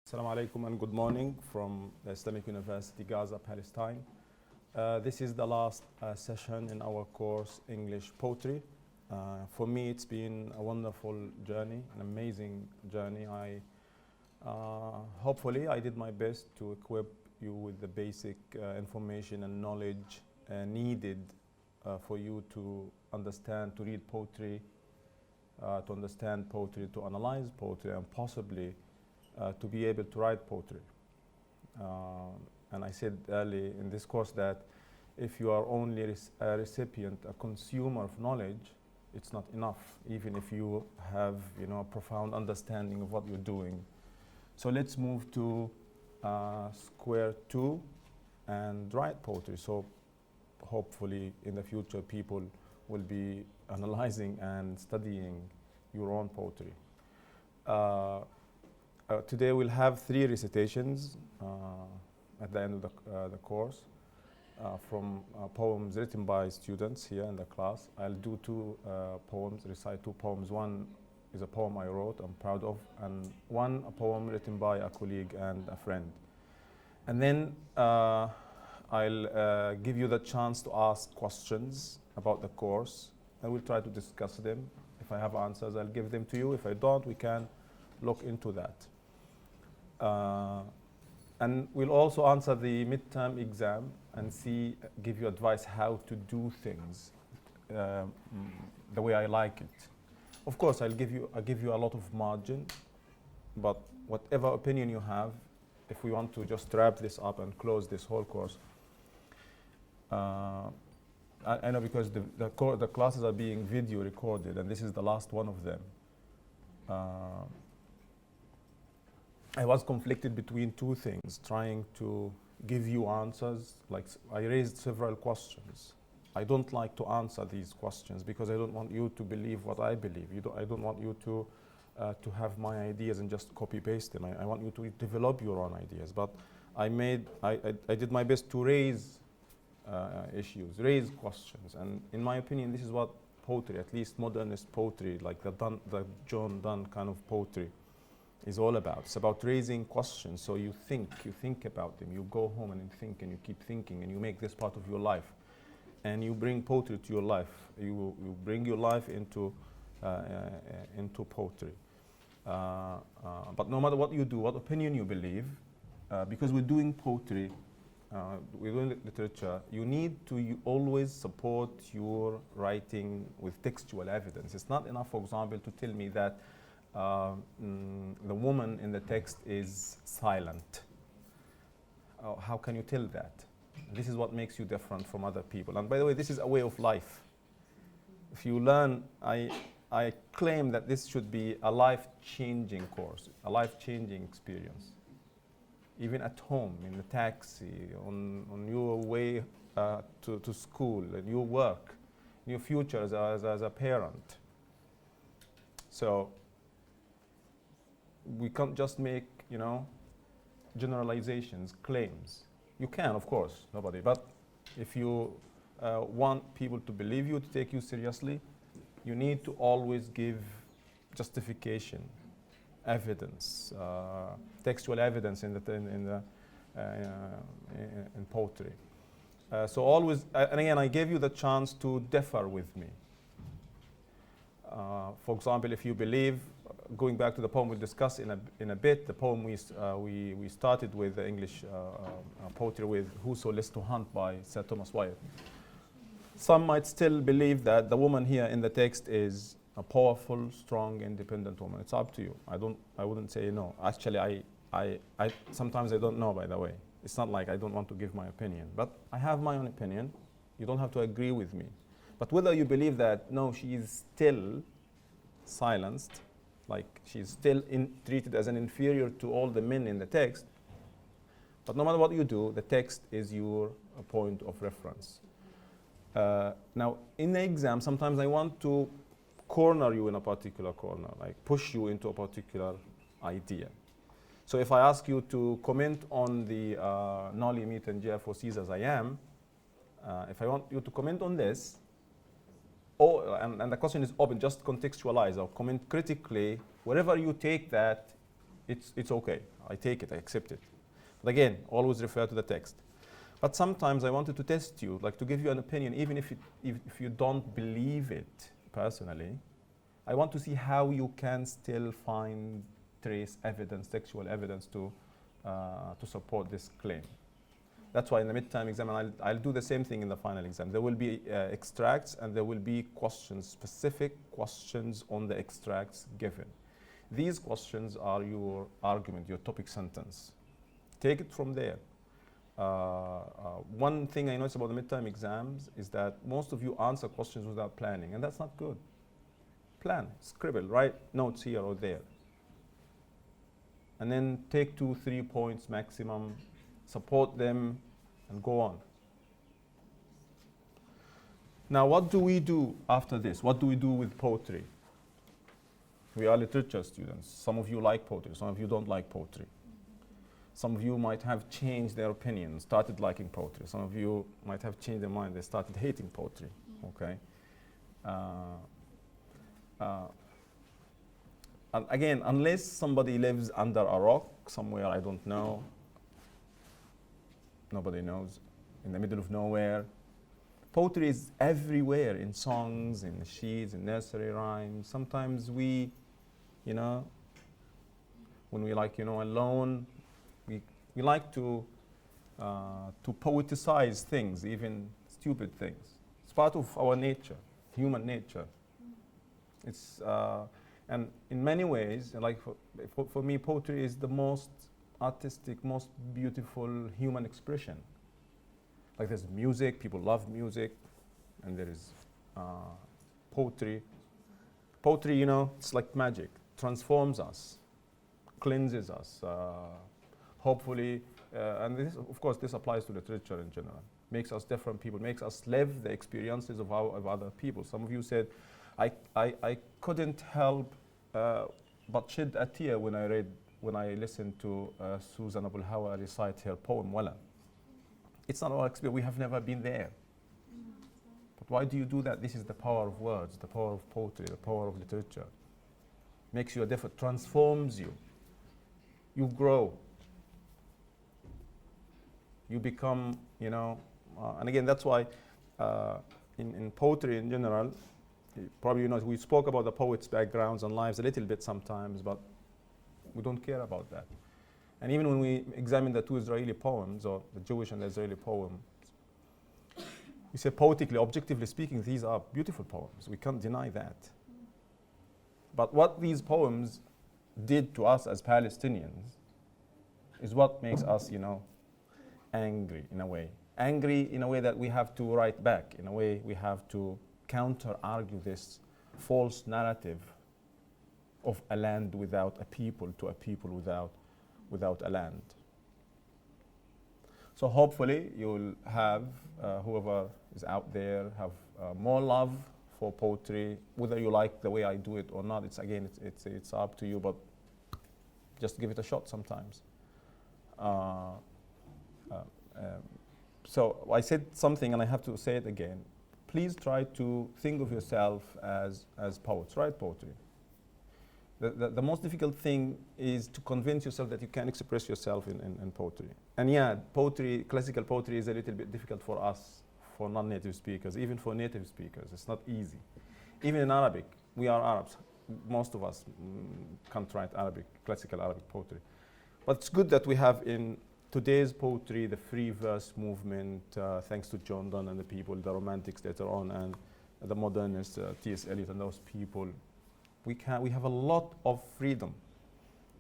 Assalamu alaikum and good morning from the Islamic University, Gaza, Palestine. This is the last session in our course, English Poetry. For me, it's been a wonderful journey, an amazing journey. Hopefully, I did my best to equip you with the basic information and knowledge needed for you to understand, to read poetry, to understand poetry, to analyze poetry, and possibly to be able to write poetry. And I said early in this course that if you are only a recipient, a consumer of knowledge, it's not enough, even if you have a profound understanding of what you're doing. So let's move to square two and write poetry. So hopefully in the future people will be analyzing and studying your own poetry. Today we'll have 3 recitations at the end of the course from poems written by students here in the class. I'll do 2 poems, recite 2 poems. One is a poem I wrote, I'm proud of, and one a poem written by a colleague and a friend. And then I'll give you the chance to ask questions about the course, and we'll try to discuss them. If I have answers, I'll give them to you. If I don't, we can look into that. And we'll also answer the midterm exam and give you advice how to do things the way I like it. Of course, I'll give you a lot of margin, but whatever opinion you have, if we want to just wrap this up and close this whole course, I know because the classes are being video recorded, and this is the last one of them. I was conflicted between 2 things, trying to give you answers. Like I raised several questions. I don't like to answer these questions because I don't want you to believe what I believe. I don't want you to have my ideas and just copy paste them. I want you to develop your own ideas. But I did my best to raise issues, raise questions. And in my opinion, this is what poetry, at least modernist poetry, like the John Donne kind of poetry, is all about. It's about raising questions. So you think about them. You go home and you think, and you keep thinking, and you make this part of your life. And you bring poetry to your life. You bring your life into poetry. But no matter what you do, what opinion you believe, because we're doing poetry, we're doing literature, you need to always support your writing with textual evidence. It's not enough, for example, to tell me that the woman in the text is silent. How can you tell that? This is what makes you different from other people. And by the way, this is a way of life. If you learn, I claim that this should be a life-changing course, a life-changing experience. Even at home, in the taxi, on your way to school, in your work, in your future as a parent. So we can't just make, generalizations, claims. You can, of course, nobody. But if you want people to believe you, to take you seriously, you need to always give justification, evidence, textual evidence in poetry. So always, and again, I gave you the chance to differ with me. For example, if you believe, going back to the poem we'll discuss in a bit, the poem we started with the English poetry with Whoso Lists to Hunt by Sir Thomas Wyatt. Some might still believe that the woman here in the text is a powerful, strong, independent woman. It's up to you. I wouldn't say no. Actually, I sometimes I don't know, by the way. It's not like I don't want to give my opinion, but I have my own opinion. You don't have to agree with me. But whether you believe that, no, she is still silenced, like she's still treated as an inferior to all the men in the text, but no matter what you do, the text is your point of reference. Now, in the exam, sometimes I want to corner you in a particular corner, like push you into a particular idea. So if I ask you to comment on the Noli Me Tangere for Cease as I Am, if I want you to comment on this, and the question is open, just contextualize or comment critically. Wherever you take that, it's okay. I take it, I accept it. But again, always refer to the text. But sometimes I wanted to test you, like to give you an opinion, even if you don't believe it personally. I want to see how you can still find trace evidence, textual evidence to support this claim. That's why in the midterm exam, and I'll do the same thing in the final exam. There will be extracts and there will be questions, specific questions on the extracts given. These questions are your argument, your topic sentence. Take it from there. One thing I noticed about the midterm exams is that most of you answer questions without planning, and that's not good. Plan, scribble, write notes here or there. And then take 2-3 points maximum, support them, and go on. Now, what do we do after this? What do we do with poetry? We are literature students. Some of you like poetry, some of you don't like poetry. Some of you might have changed their opinion, started liking poetry. Some of you might have changed their mind, they started hating poetry, okay? And again, unless somebody lives under a rock somewhere, I don't know, nobody knows, in the middle of nowhere. Poetry is everywhere, in songs, in sheets, in nursery rhymes. Sometimes we, you know, when we like, you know, alone, we like to poeticize things, even stupid things. It's part of our nature, human nature. It's, and in many ways, like for me, poetry is the most artistic, most beautiful human expression. Like there's music, people love music, and there is poetry. Poetry, you know, it's like magic, transforms us, cleanses us. Hopefully, and this, of course, this applies to literature in general. Makes us different people, makes us live the experiences of other people. Some of you said, I couldn't help but shed a tear when I listened to Susan Abul Hawa recite her poem, Wala. It's not our experience, we have never been there. But why do you do that? This is the power of words, the power of poetry, the power of literature. Makes you a different, transforms you. You grow. You become, you know, and again, that's why in poetry in general, probably you know, we spoke about the poets' backgrounds and lives a little bit sometimes, but we don't care about that. And even when we examine the two Israeli poems, or the Jewish and the Israeli poems, we say poetically, objectively speaking, these are beautiful poems. We can't deny that. But what these poems did to us as Palestinians is what makes us, you know, angry in a way. Angry in a way that we have to write back, in a way we have to counter-argue this false narrative of a land without a people to a people without a land. So hopefully you'll have, whoever is out there, have more love for poetry, whether you like the way I do it or not. It's again, it's up to you, but just give it a shot sometimes. So I said something and I have to say it again. Please try to think of yourself as poets, write poetry. The most difficult thing is to convince yourself that you can express yourself in poetry. And yeah, poetry, classical poetry is a little bit difficult for us, for non-native speakers, even for native speakers. It's not easy. Even in Arabic, we are Arabs. Most of us can't write Arabic, classical Arabic poetry. But it's good that we have in today's poetry, the free verse movement, thanks to John Donne and the people, the Romantics later on, and the modernists, T.S. Eliot and those people, we have a lot of freedom.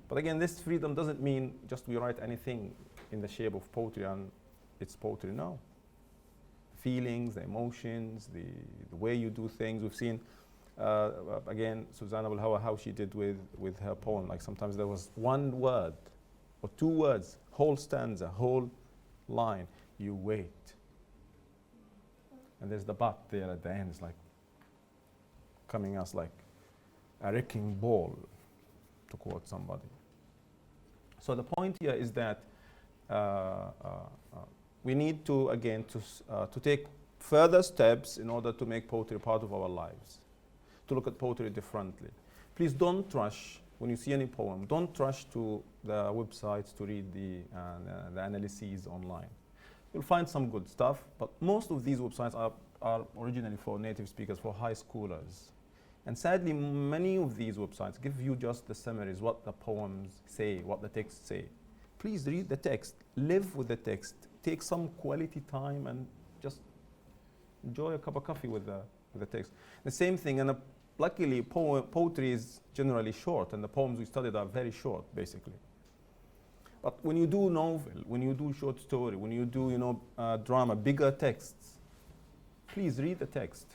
But again, this freedom doesn't mean just we write anything in the shape of poetry and it's poetry. No. Feelings, the emotions, the way you do things. We've seen, again, Susanna Abul Hawa, how she did with her poem. Like sometimes there was one word or two words, whole stanza, whole line. You wait. And there's the but there at the end. It's like coming us like a wrecking ball, to quote somebody. So the point here is that we need to, again, to take further steps in order to make poetry part of our lives, to look at poetry differently. Please don't rush when you see any poem, don't rush to the websites to read the analyses online. You'll find some good stuff, but most of these websites are originally for native speakers, for high schoolers. And sadly, many of these websites give you just the summaries, what the poems say, what the texts say. Please read the text, live with the text, take some quality time and just enjoy a cup of coffee with the text. The same thing, and luckily poetry is generally short, and the poems we studied are very short, basically. But when you do novel, when you do short story, when you do drama, bigger texts, please read the text.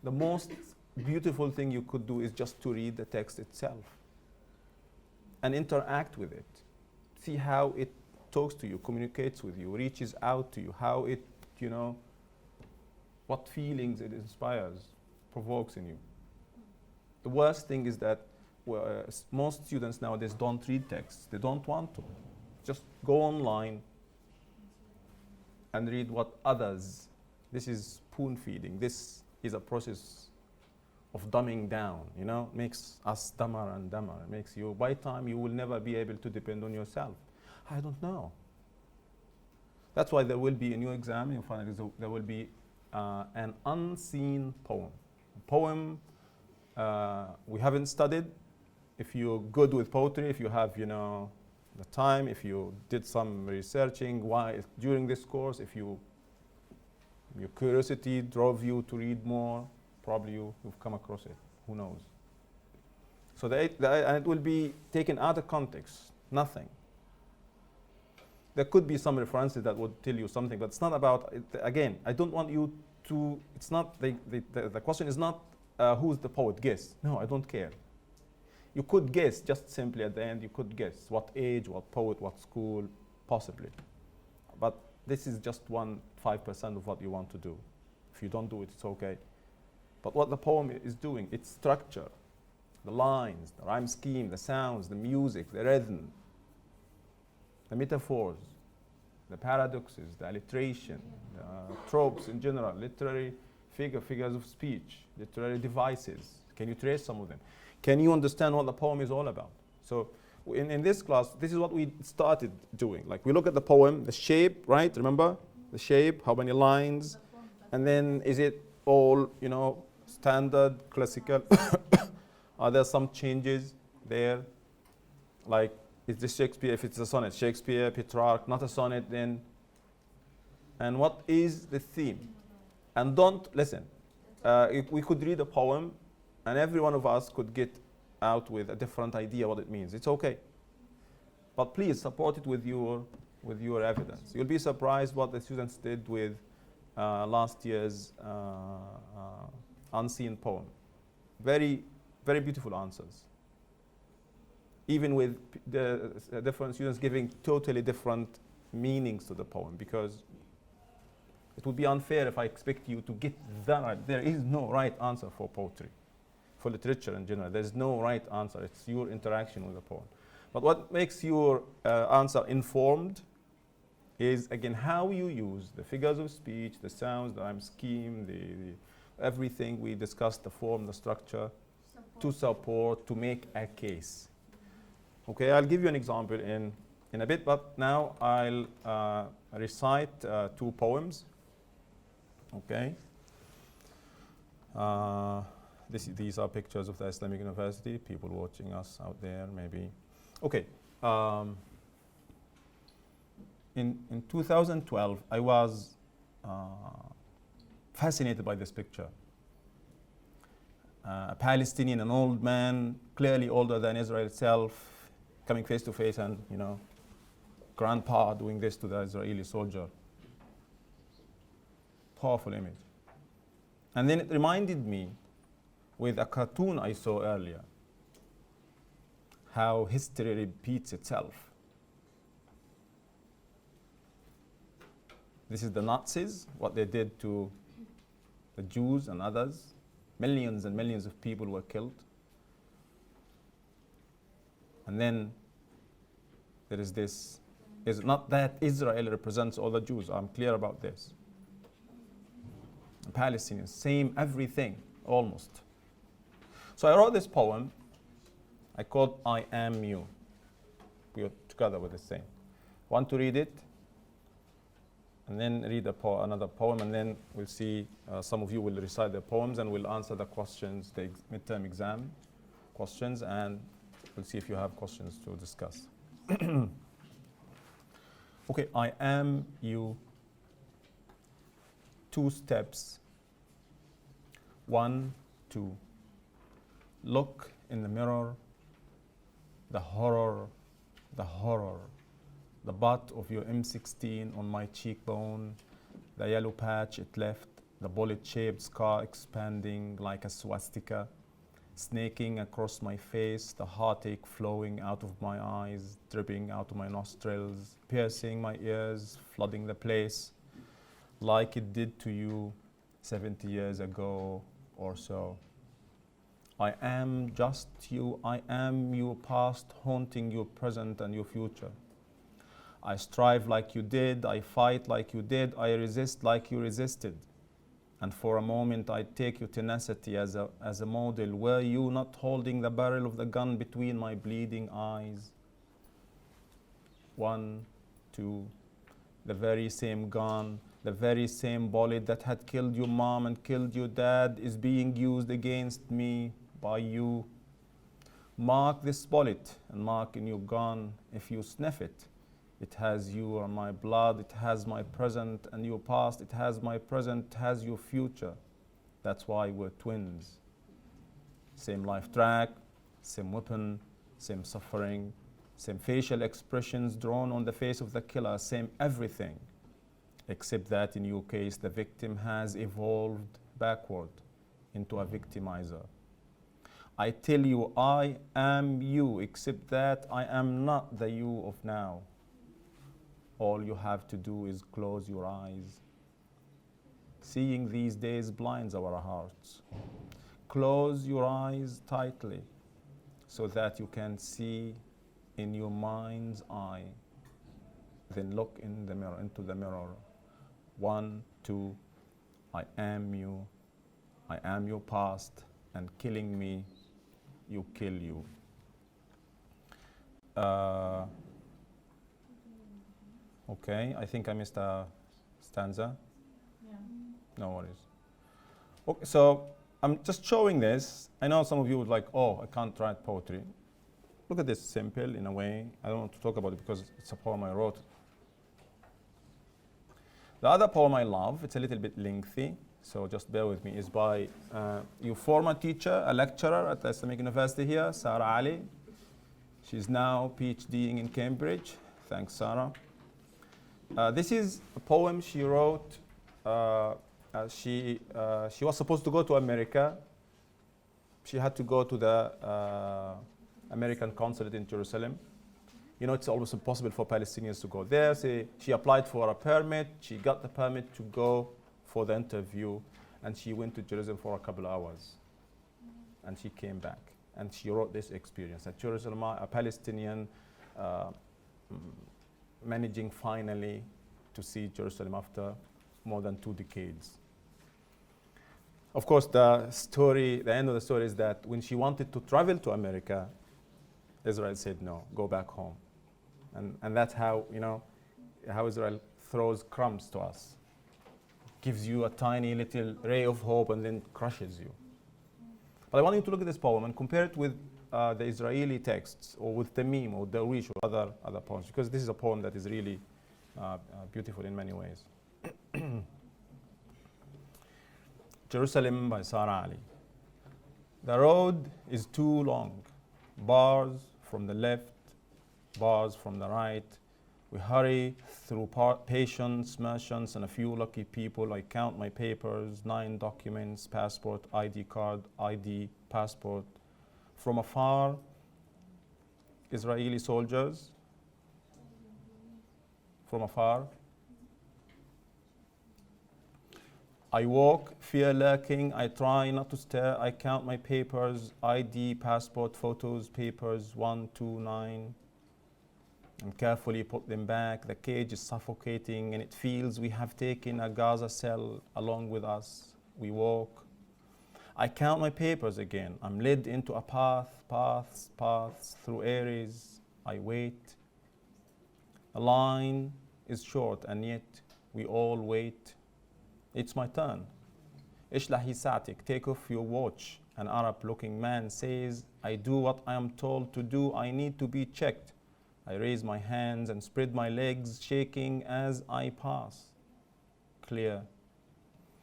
The most beautiful thing you could do is just to read the text itself and interact with it. See how it talks to you, communicates with you, reaches out to you, how it, what feelings it inspires, provokes in you. The worst thing is that most students nowadays don't read texts. They don't want to. Just go online and read what others. This is spoon feeding. This is a process of dumbing down, makes us dumber and dumber. It makes you, by time you will never be able to depend on yourself. I don't know. That's why there will be a new exam in final. There will be an unseen poem. A poem we haven't studied. If you're good with poetry, if you have, the time, if you did some researching during this course, if your curiosity drove you to read more, probably you've come across it. Who knows? So and it will be taken out of context. Nothing. There could be some references that would tell you something, but it's not about. Again, I don't want you to. It's not the question is not who's the poet. Guess. No, I don't care. You could guess just simply at the end. You could guess what age, what poet, what school, possibly. But this is just 5% of what you want to do. If you don't do it, it's okay. But what the poem is doing, its structure, the lines, the rhyme scheme, the sounds, the music, the rhythm, the metaphors, the paradoxes, the alliteration, the tropes in general, literary figures of speech, literary devices. Can you trace some of them? Can you understand what the poem is all about? So in this class, this is what we started doing. Like we look at the poem, the shape, right? Remember? The shape, how many lines, and then is it all, standard, classical? Are there some changes there? Like, is this Shakespeare, if it's a sonnet, Shakespeare, Petrarch, not a sonnet then? And what is the theme? And listen, if we could read a poem, and every one of us could get out with a different idea what it means. It's okay. But please support it with your evidence. You'll be surprised what the students did with last year's unseen poem. Very, very beautiful answers. Even with the different students giving totally different meanings to the poem, because it would be unfair if I expect you to get that right. There is no right answer for poetry, for literature in general. There's no right answer. It's your interaction with the poem. But what makes your answer informed is, again, how you use the figures of speech, the sounds, the rhyme scheme, the everything we discussed, the form, the structure, to support, to make a case. Okay, I'll give you an example in a bit, but now I'll recite 2 poems. Okay. These are pictures of the Islamic University, people watching us out there, maybe. Okay. In 2012, I was fascinated by this picture. A Palestinian, an old man, clearly older than Israel itself, coming face to face and, grandpa doing this to the Israeli soldier. Powerful image. And then it reminded me, with a cartoon I saw earlier, how history repeats itself. This is the Nazis, what they did to the Jews and others. Millions and millions of people were killed. And then there is this. It's not that Israel represents all the Jews. I'm clear about this. Palestinians, same everything, almost. So I wrote this poem I called I Am You. We are together with the same. Want to read it? And then read another poem, and then we'll see some of you will recite the poems and we'll answer the questions, the midterm exam questions, and we'll see if you have questions to discuss. Okay, I am you. 2 steps. 1, 2. Look in the mirror. The horror, the horror. The butt of your M16 on my cheekbone, the yellow patch it left, the bullet-shaped scar expanding like a swastika, snaking across my face, the heartache flowing out of my eyes, dripping out of my nostrils, piercing my ears, flooding the place, like it did to you 70 years ago or so. I am just you, I am your past, haunting your present and your future. I strive like you did, I fight like you did, I resist like you resisted. And for a moment I take your tenacity as a model. Were you not holding the barrel of the gun between my bleeding eyes? 1, 2, the very same gun, the very same bullet that had killed your mom and killed your dad is being used against me by you. Mark this bullet and mark in your gun. If you sniff it, it has you or my blood, it has my present and your past, it has my present, it has your future. That's why we're twins. Same life track, same weapon, same suffering, same facial expressions drawn on the face of the killer, same everything. Except that in your case, the victim has evolved backward into a victimizer. I tell you, I am you, except that I am not the you of now. All you have to do is close your eyes. Seeing these days blinds our hearts. Close your eyes tightly so that you can see in your mind's eye. Then look in the mirror, into the mirror. 1, 2, I am you. I am your past, and killing me, you kill you. Okay, I think I missed a stanza. Yeah. No worries. Okay, so I'm just showing this. I know some of you would like, oh, I can't write poetry. Look at this, simple in a way. I don't want to talk about it because it's a poem I wrote. The other poem I love, it's a little bit lengthy, so just bear with me, is by your former teacher, a lecturer at the Islamic University here, Sarah Ali. She's now PhDing in Cambridge. Thanks, Sarah. This is a poem she wrote. She was supposed to go to America. She had to go to the American consulate in Jerusalem. You know, it's almost impossible for Palestinians to go there. So she applied for a permit. She got the permit to go for the interview, and she went to Jerusalem for a couple of hours. And she came back, and she wrote this experience. A Jerusalem, a Palestinian, managing finally to see Jerusalem after more than 2 decades. Of course, the end of the story is that when she wanted to travel to America, Israel said no, go back home. And that's how, you know, how Israel throws crumbs to us. Gives you a tiny little ray of hope and then crushes you. But I want you to look at this poem and compare it with the Israeli texts, or with Tamim or Darwish or other poems, because this is a poem that is really beautiful in many ways. Jerusalem by Sarah Ali. The road is too long. Bars from the left, bars from the right. We hurry through patience, merchants, and a few lucky people. I count my papers, 9 documents, passport, ID card, ID, passport. From afar, Israeli soldiers. From afar. I walk, fear lurking. I try not to stare. I count my papers, ID, passport, photos, papers, 1, 2, 9. And carefully put them back. The cage is suffocating, and it feels we have taken a Gaza cell along with us. We walk. I count my papers again. I'm led into a paths through areas. I wait. A line is short and yet we all wait. It's my turn. اشلحي ساعتك, take off your watch. An Arab-looking man says, I do what I am told to do. I need to be checked. I raise my hands and spread my legs, shaking as I pass. Clear.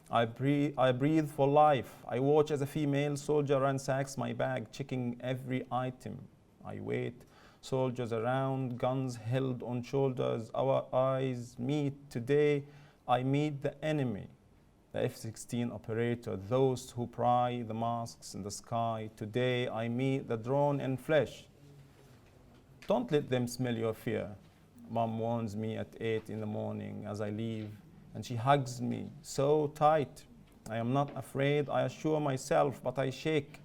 I breathe for life. I watch as a female soldier ransacks my bag, checking every item. I wait. Soldiers around, guns held on shoulders. Our eyes meet. Today, I meet the enemy. The F-16 operator, those who pry the masks in the sky. Today, I meet the drone in flesh. Don't let them smell your fear. Mom warns me at 8 in the morning as I leave, and she hugs me so tight. I am not afraid, I assure myself, but I shake.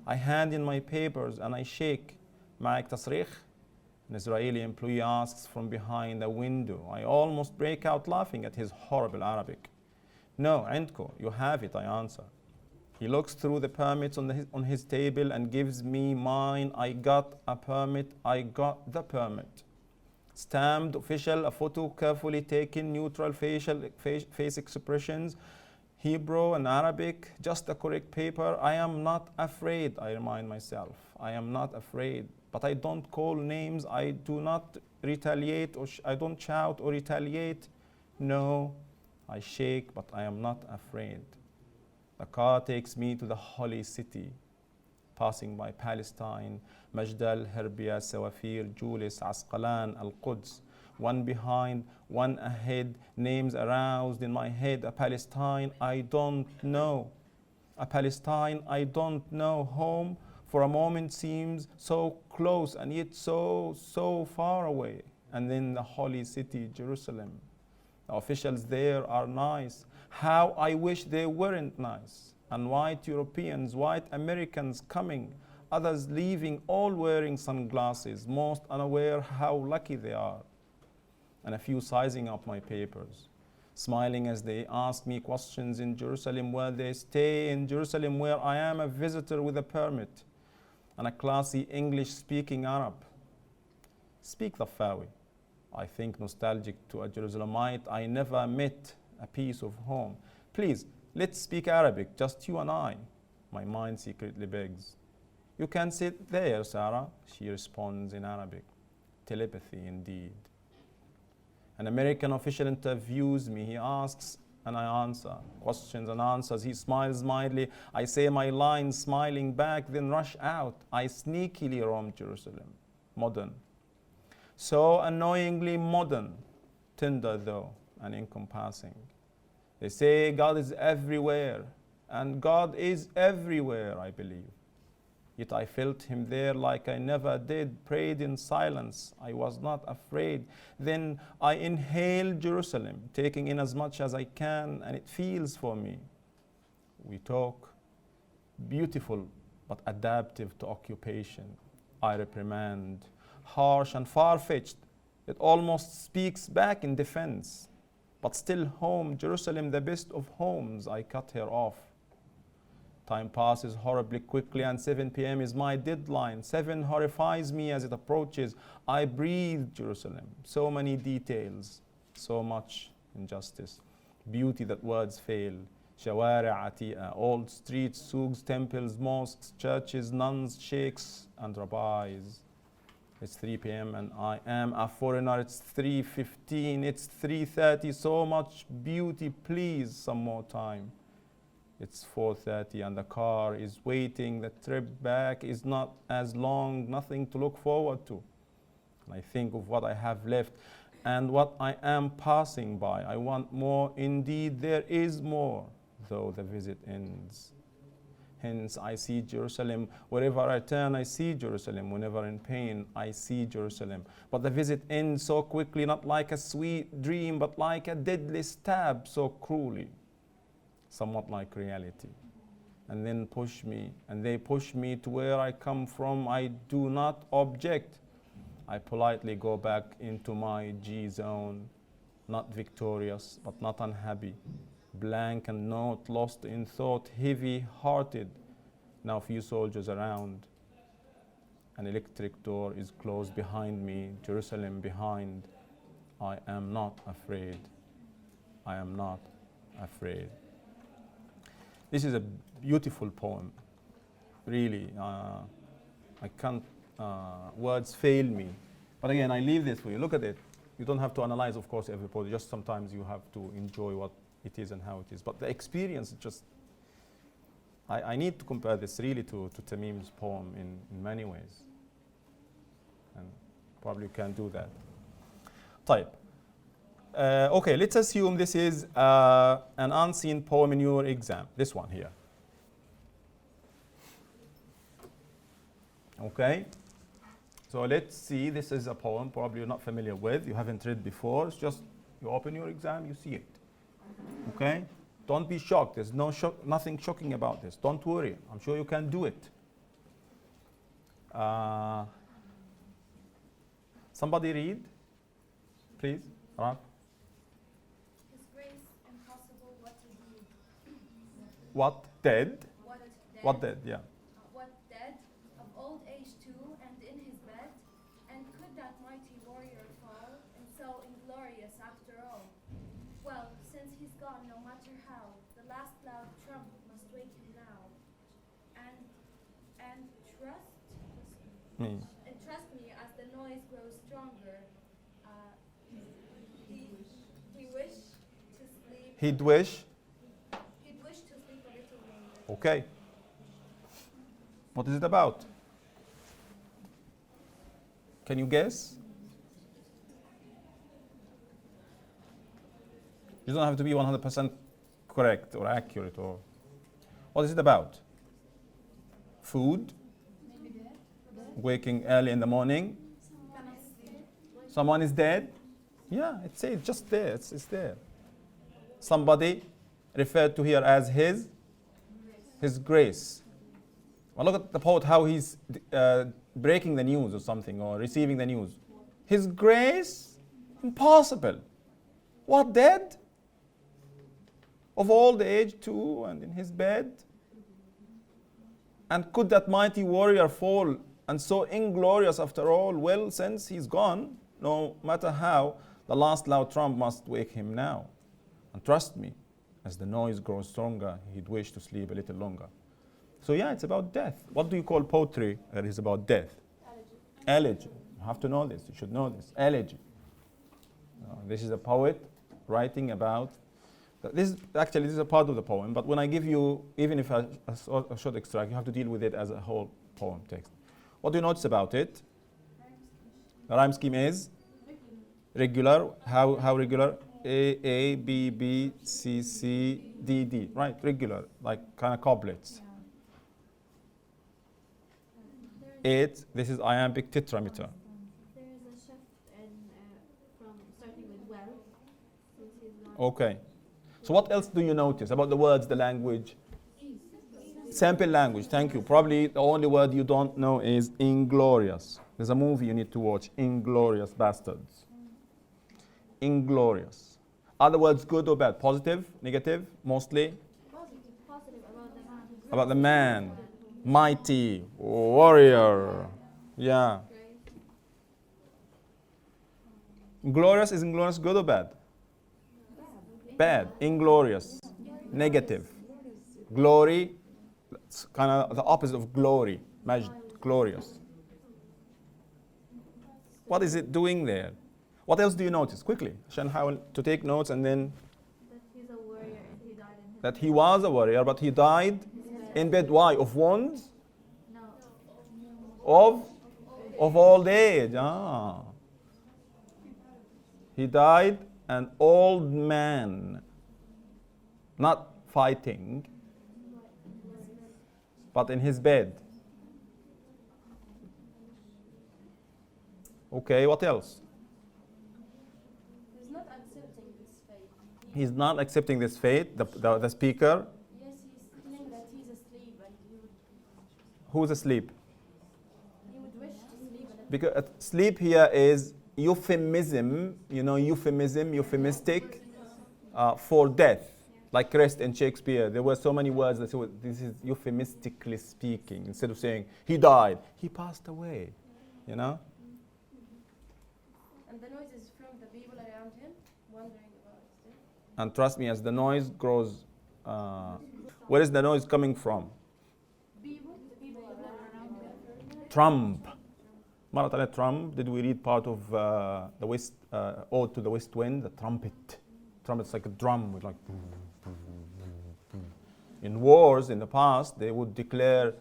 I hand in my papers and I shake. معك تصريخ? An Israeli employee asks from behind a window. I almost break out laughing at his horrible Arabic. No, عندكم, you have it, I answer. He looks through the permits on his table and gives me mine. I got a permit, I got the permit. Stamped, official, a photo carefully taken, neutral face expressions, Hebrew and Arabic, just a correct paper. I am not afraid, I remind myself. I am not afraid, but I don't call names. I do not retaliate, or I don't shout or retaliate. No, I shake, but I am not afraid. The car takes me to the holy city, passing by Palestine, Majdal, Herbia, Sawafir, Julis, Asqalan, Al-Quds. One behind, one ahead, names aroused in my head. A Palestine I don't know. A Palestine I don't know. Home for a moment seems so close and yet so far away. And then the holy city, Jerusalem. The officials there are nice. How I wish they weren't nice. And white Europeans, white Americans coming, others leaving, all wearing sunglasses, most unaware how lucky they are. And a few sizing up my papers, smiling as they ask me questions in Jerusalem where they stay, in Jerusalem where I am a visitor with a permit, and a classy English-speaking Arab. Speak Dhafawi. I think nostalgic to a Jerusalemite I never met, a piece of home. Please, let's speak Arabic, just you and I. My mind secretly begs. You can sit there, Sarah, she responds in Arabic. Telepathy indeed. An American official interviews me. He asks and I answer. Questions and answers. He smiles mildly. I say my lines, smiling back, then rush out. I sneakily roam Jerusalem. Modern. So annoyingly modern, tender though, and encompassing. They say God is everywhere, and God is everywhere, I believe. Yet I felt him there like I never did, prayed in silence. I was not afraid. Then I inhaled Jerusalem, taking in as much as I can, and it feels for me. We talk, beautiful but adaptive to occupation. I reprimand, harsh and far-fetched. It almost speaks back in defense. But still home, Jerusalem, the best of homes, I cut her off. Time passes horribly quickly and 7 p.m. is my deadline. 7 horrifies me as it approaches. I breathe Jerusalem. So many details, so much injustice. Beauty that words fail. Shawari' ati'a, old streets, souks, temples, mosques, churches, nuns, sheikhs, and rabbis. It's 3 p.m. and I am a foreigner. It's 3:15. It's 3:30. So much beauty. Please, some more time. It's 4:30 and the car is waiting. The trip back is not as long. Nothing to look forward to. And I think of what I have left and what I am passing by. I want more. Indeed, there is more, though the visit ends. Hence, I see Jerusalem. Wherever I turn, I see Jerusalem. Whenever in pain, I see Jerusalem. But the visit ends so quickly, not like a sweet dream, but like a deadly stab so cruelly, somewhat like reality. And then they push me to where I come from. I do not object. I politely go back into my G zone, not victorious, but not unhappy. blank and not lost in thought, heavy-hearted. Now few soldiers around. An electric door is closed behind me, Jerusalem behind. I am not afraid. I am not afraid. This is a beautiful poem, really. I can't, words fail me. But again, I leave this for you. Look at it. You don't have to analyze, of course, every poem. Just sometimes you have to enjoy what it is and how it is. But the experience just, I need to compare this really to Tamim's poem in many ways. And probably you can do that. طيب. Okay, let's assume this is an unseen poem in your exam. This one here. Okay. So let's see, this is a poem probably you're not familiar with, you haven't read before. It's just you open your exam, you see it. Okay? Don't be shocked. There's nothing shocking about this. Don't worry. I'm sure you can do it. Somebody read, please. Raf. His grace impossible what to do. What dead? What dead? What dead? Yeah. What dead of old age too, and in his bed. And could that mighty warrior fall, and so inglorious after all? Well, since he's gone, no matter how, the last loud trump must wake him now. And trust Mm. and trust me, as the noise grows stronger, he wished to sleep. He'd wish. He'd wish to sleep a little longer. Okay. What is it about? Can you guess? You don't have to be 100% correct or accurate. Or what is it about? Food? Waking early in the morning? Someone is dead? Yeah, it's just there. It's there. Somebody referred to here as his grace. Well, look at the poet, how he's breaking the news or something, or receiving the news. His grace? Impossible. What, dead? Of old age too, and in his bed? And could that mighty warrior fall, and so inglorious after all? Well, since he's gone, no matter how, the last loud trump must wake him now. And trust me, as the noise grows stronger, he'd wish to sleep a little longer. So yeah, it's about death. What do you call poetry that is about death? Elegy. You have to know this. You should know this. Elegy. This is a poet writing about. This is a part of the poem. But when I give you, even if a short extract, you have to deal with it as a whole poem text. What do you notice about it? The rhyme scheme is regular. How regular? A, B, B, C, C, D, D. Right, regular, like kind of couplets. 8, this is iambic tetrameter. There is a shift from starting with well, since he's not. Okay. So what else do you notice about the words, the language? Sample language, thank you. Probably the only word you don't know is inglorious. There's a movie you need to watch, Inglorious Bastards. Inglorious. Are the words good or bad? Positive, negative, mostly? Positive about the man. About the man. Mighty, warrior. Yeah. Glorious, is inglorious good or bad? Bad. Inglorious. Negative. Glory, it's kind of the opposite of glory. Majd, glorious. What is it doing there? What else do you notice? Quickly. عشان نحاول to take notes and then. That he's a warrior and he died in his That he was a warrior, but he died in bed. Why? Of wounds? No. Of old age. Ah. He died an old man. Not fighting, but in his bed. Okay, what else? He's not accepting this fate. He's not accepting this fate, the speaker. Yes, he's feeling that he's asleep and Who's asleep? he would wish to sleep. Because sleep here is euphemism, euphemistic for death. Like rest in Shakespeare, there were so many words that say, this is euphemistically speaking. Instead of saying, he died, he passed away, you know? And the noise is from the people around him, wondering about it. And trust me, as the noise grows, where is the noise coming from? Trump. مرة على Trump, did we read part of the West, Ode to the West Wind, the trumpet? Trumpet's like a drum with like. In wars in the past, they would declare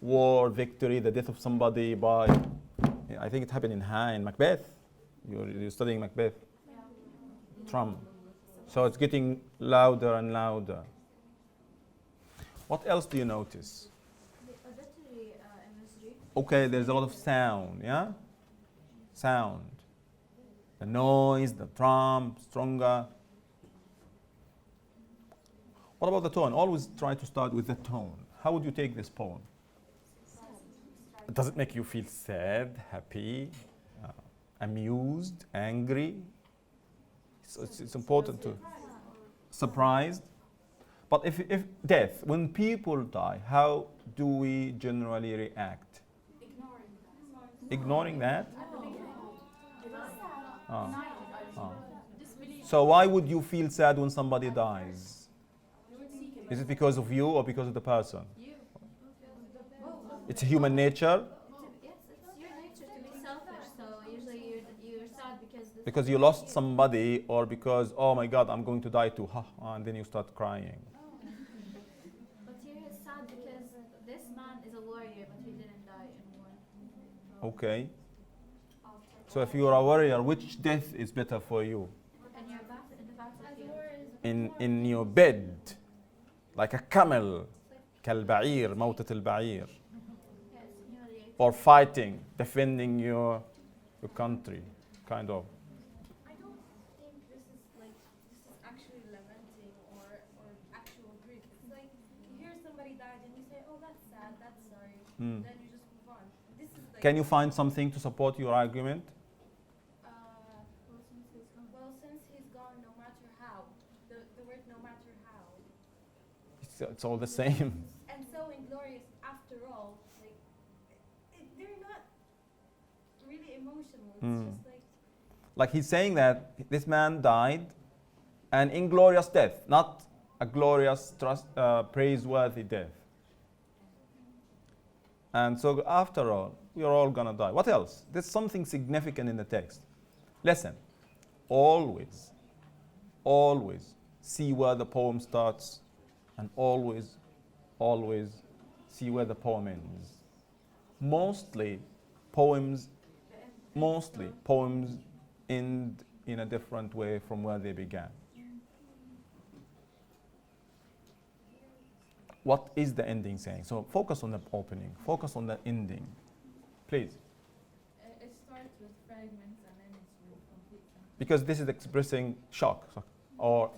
war, victory, the death of somebody by, I think it happened in Macbeth. You're studying Macbeth. Trump. So it's getting louder and louder. What else do you notice? Auditory imagery. Okay, there's a lot of sound, yeah? Sound. The noise, the drum, stronger. What about the tone? Always try to start with the tone. How would you take this poem? Does it make you feel sad, happy, amused, angry? It's important to surprised. But if death, when people die, how do we generally react? Ignoring that? So why would you feel sad when somebody dies? Is it because of you or because of the person? It's human nature? Yes, it's your nature to be selfish. So usually you're sad because you lost somebody, or because, oh my God, I'm going to die too, and then you start crying. But here he's sad because this man is a warrior, but he didn't die in war. Okay. So if you are a warrior, which death is better for you? And you're in the battlefield. In your bed, like a camel, كالبعير, موتة البعير. Yes, humiliating. Or fighting, defending your country, kind of. I don't think this is actually lamenting or actual grief. It's like you hear somebody died and you say, oh, that's sad, that's sorry. Mm. Then you just move on. This is like, Can you find something to support your argument? well, since he's gone, no matter how, the word no matter how. It's all the same. And so inglorious after all, like, they're not really emotional. It's just Like he's saying that this man died an inglorious death, not a glorious, praiseworthy death. And so after all, we are all going to die. What else? There's something significant in the text. Listen, always see where the poem starts, and always see where the poem ends. Mostly poems end in a different way from where they began. What is the ending saying? So focus on the opening, focus on the ending. Please. It starts with fragments and then it's with complete sentence. Because this is expressing shock, or,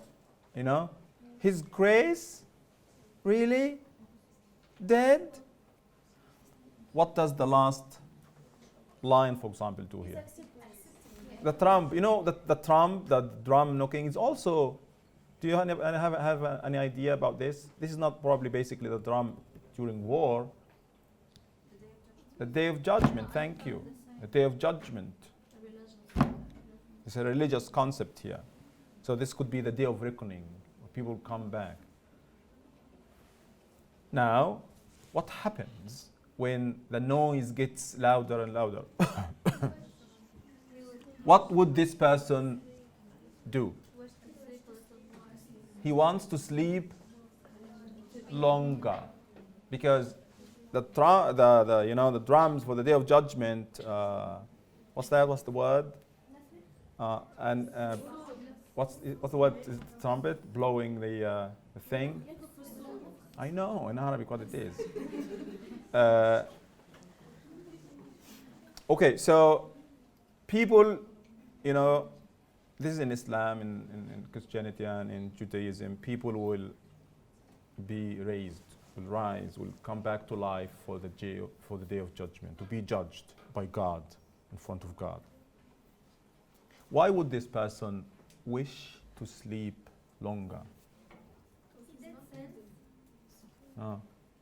His Grace, really? Dead? What does the last line, for example, do here? The trump, the drum knocking is also, do you have any idea about this? This is not probably basically the drum during war. The Day of Judgment, thank you. The Day of Judgment. It's a religious concept here. So this could be the day of reckoning, where people come back. Now, what happens when the noise gets louder and louder? What would this person do? He wants to sleep longer, because the drums for the Day of Judgment. What's that? What's the word? What's the word? Is it trumpet blowing the thing? I know in Arabic what it is. Okay, so people, this is in Islam, in Christianity, and in Judaism. People will be raised, will rise, will come back to life for the Day of Judgment, to be judged by God, in front of God. Why would this person wish to sleep longer? Oh,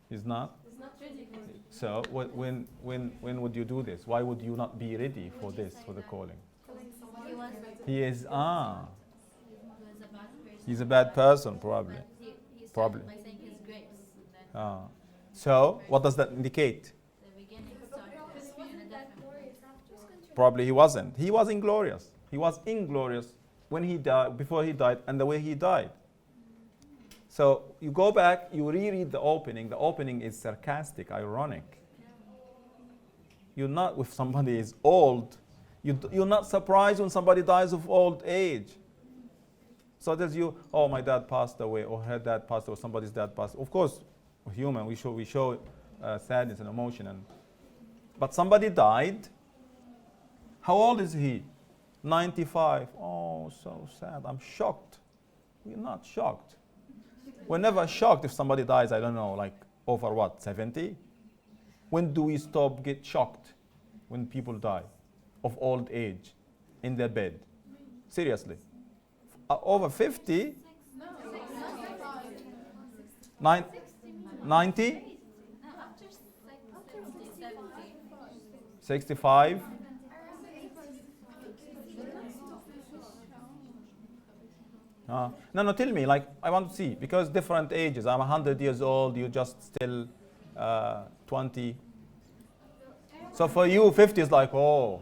he's not? It's not ready for it. So when would you do this? Why would you not be ready for this, for the calling? He was, He is, he was a bad person. he's a bad person, probably. But he started Probably. by saying his grace. And then So what does that indicate? the beginning started in a different. Probably he wasn't. He was inglorious. He was inglorious when he died, before he died, and the way he died. So you go back, you reread the opening. The opening is sarcastic, ironic. You're not, if somebody is old, you're not surprised when somebody dies of old age. So there's you, oh, my dad passed away, or her dad passed away, or somebody's dad passed. Of course, we're human, we show sadness and emotion. But somebody died. How old is he? 95. Oh, so sad. I'm shocked. We're not shocked. We're never shocked if somebody dies, I don't know, like over what, 70? When do we stop get shocked? When people die of old age in their bed. Seriously. Over 50? No. 90? No, after 70. 65? No, tell me, like, I want to see, because different ages. I'm 100 years old, you're just still 20. So for you, 50 is like, oh.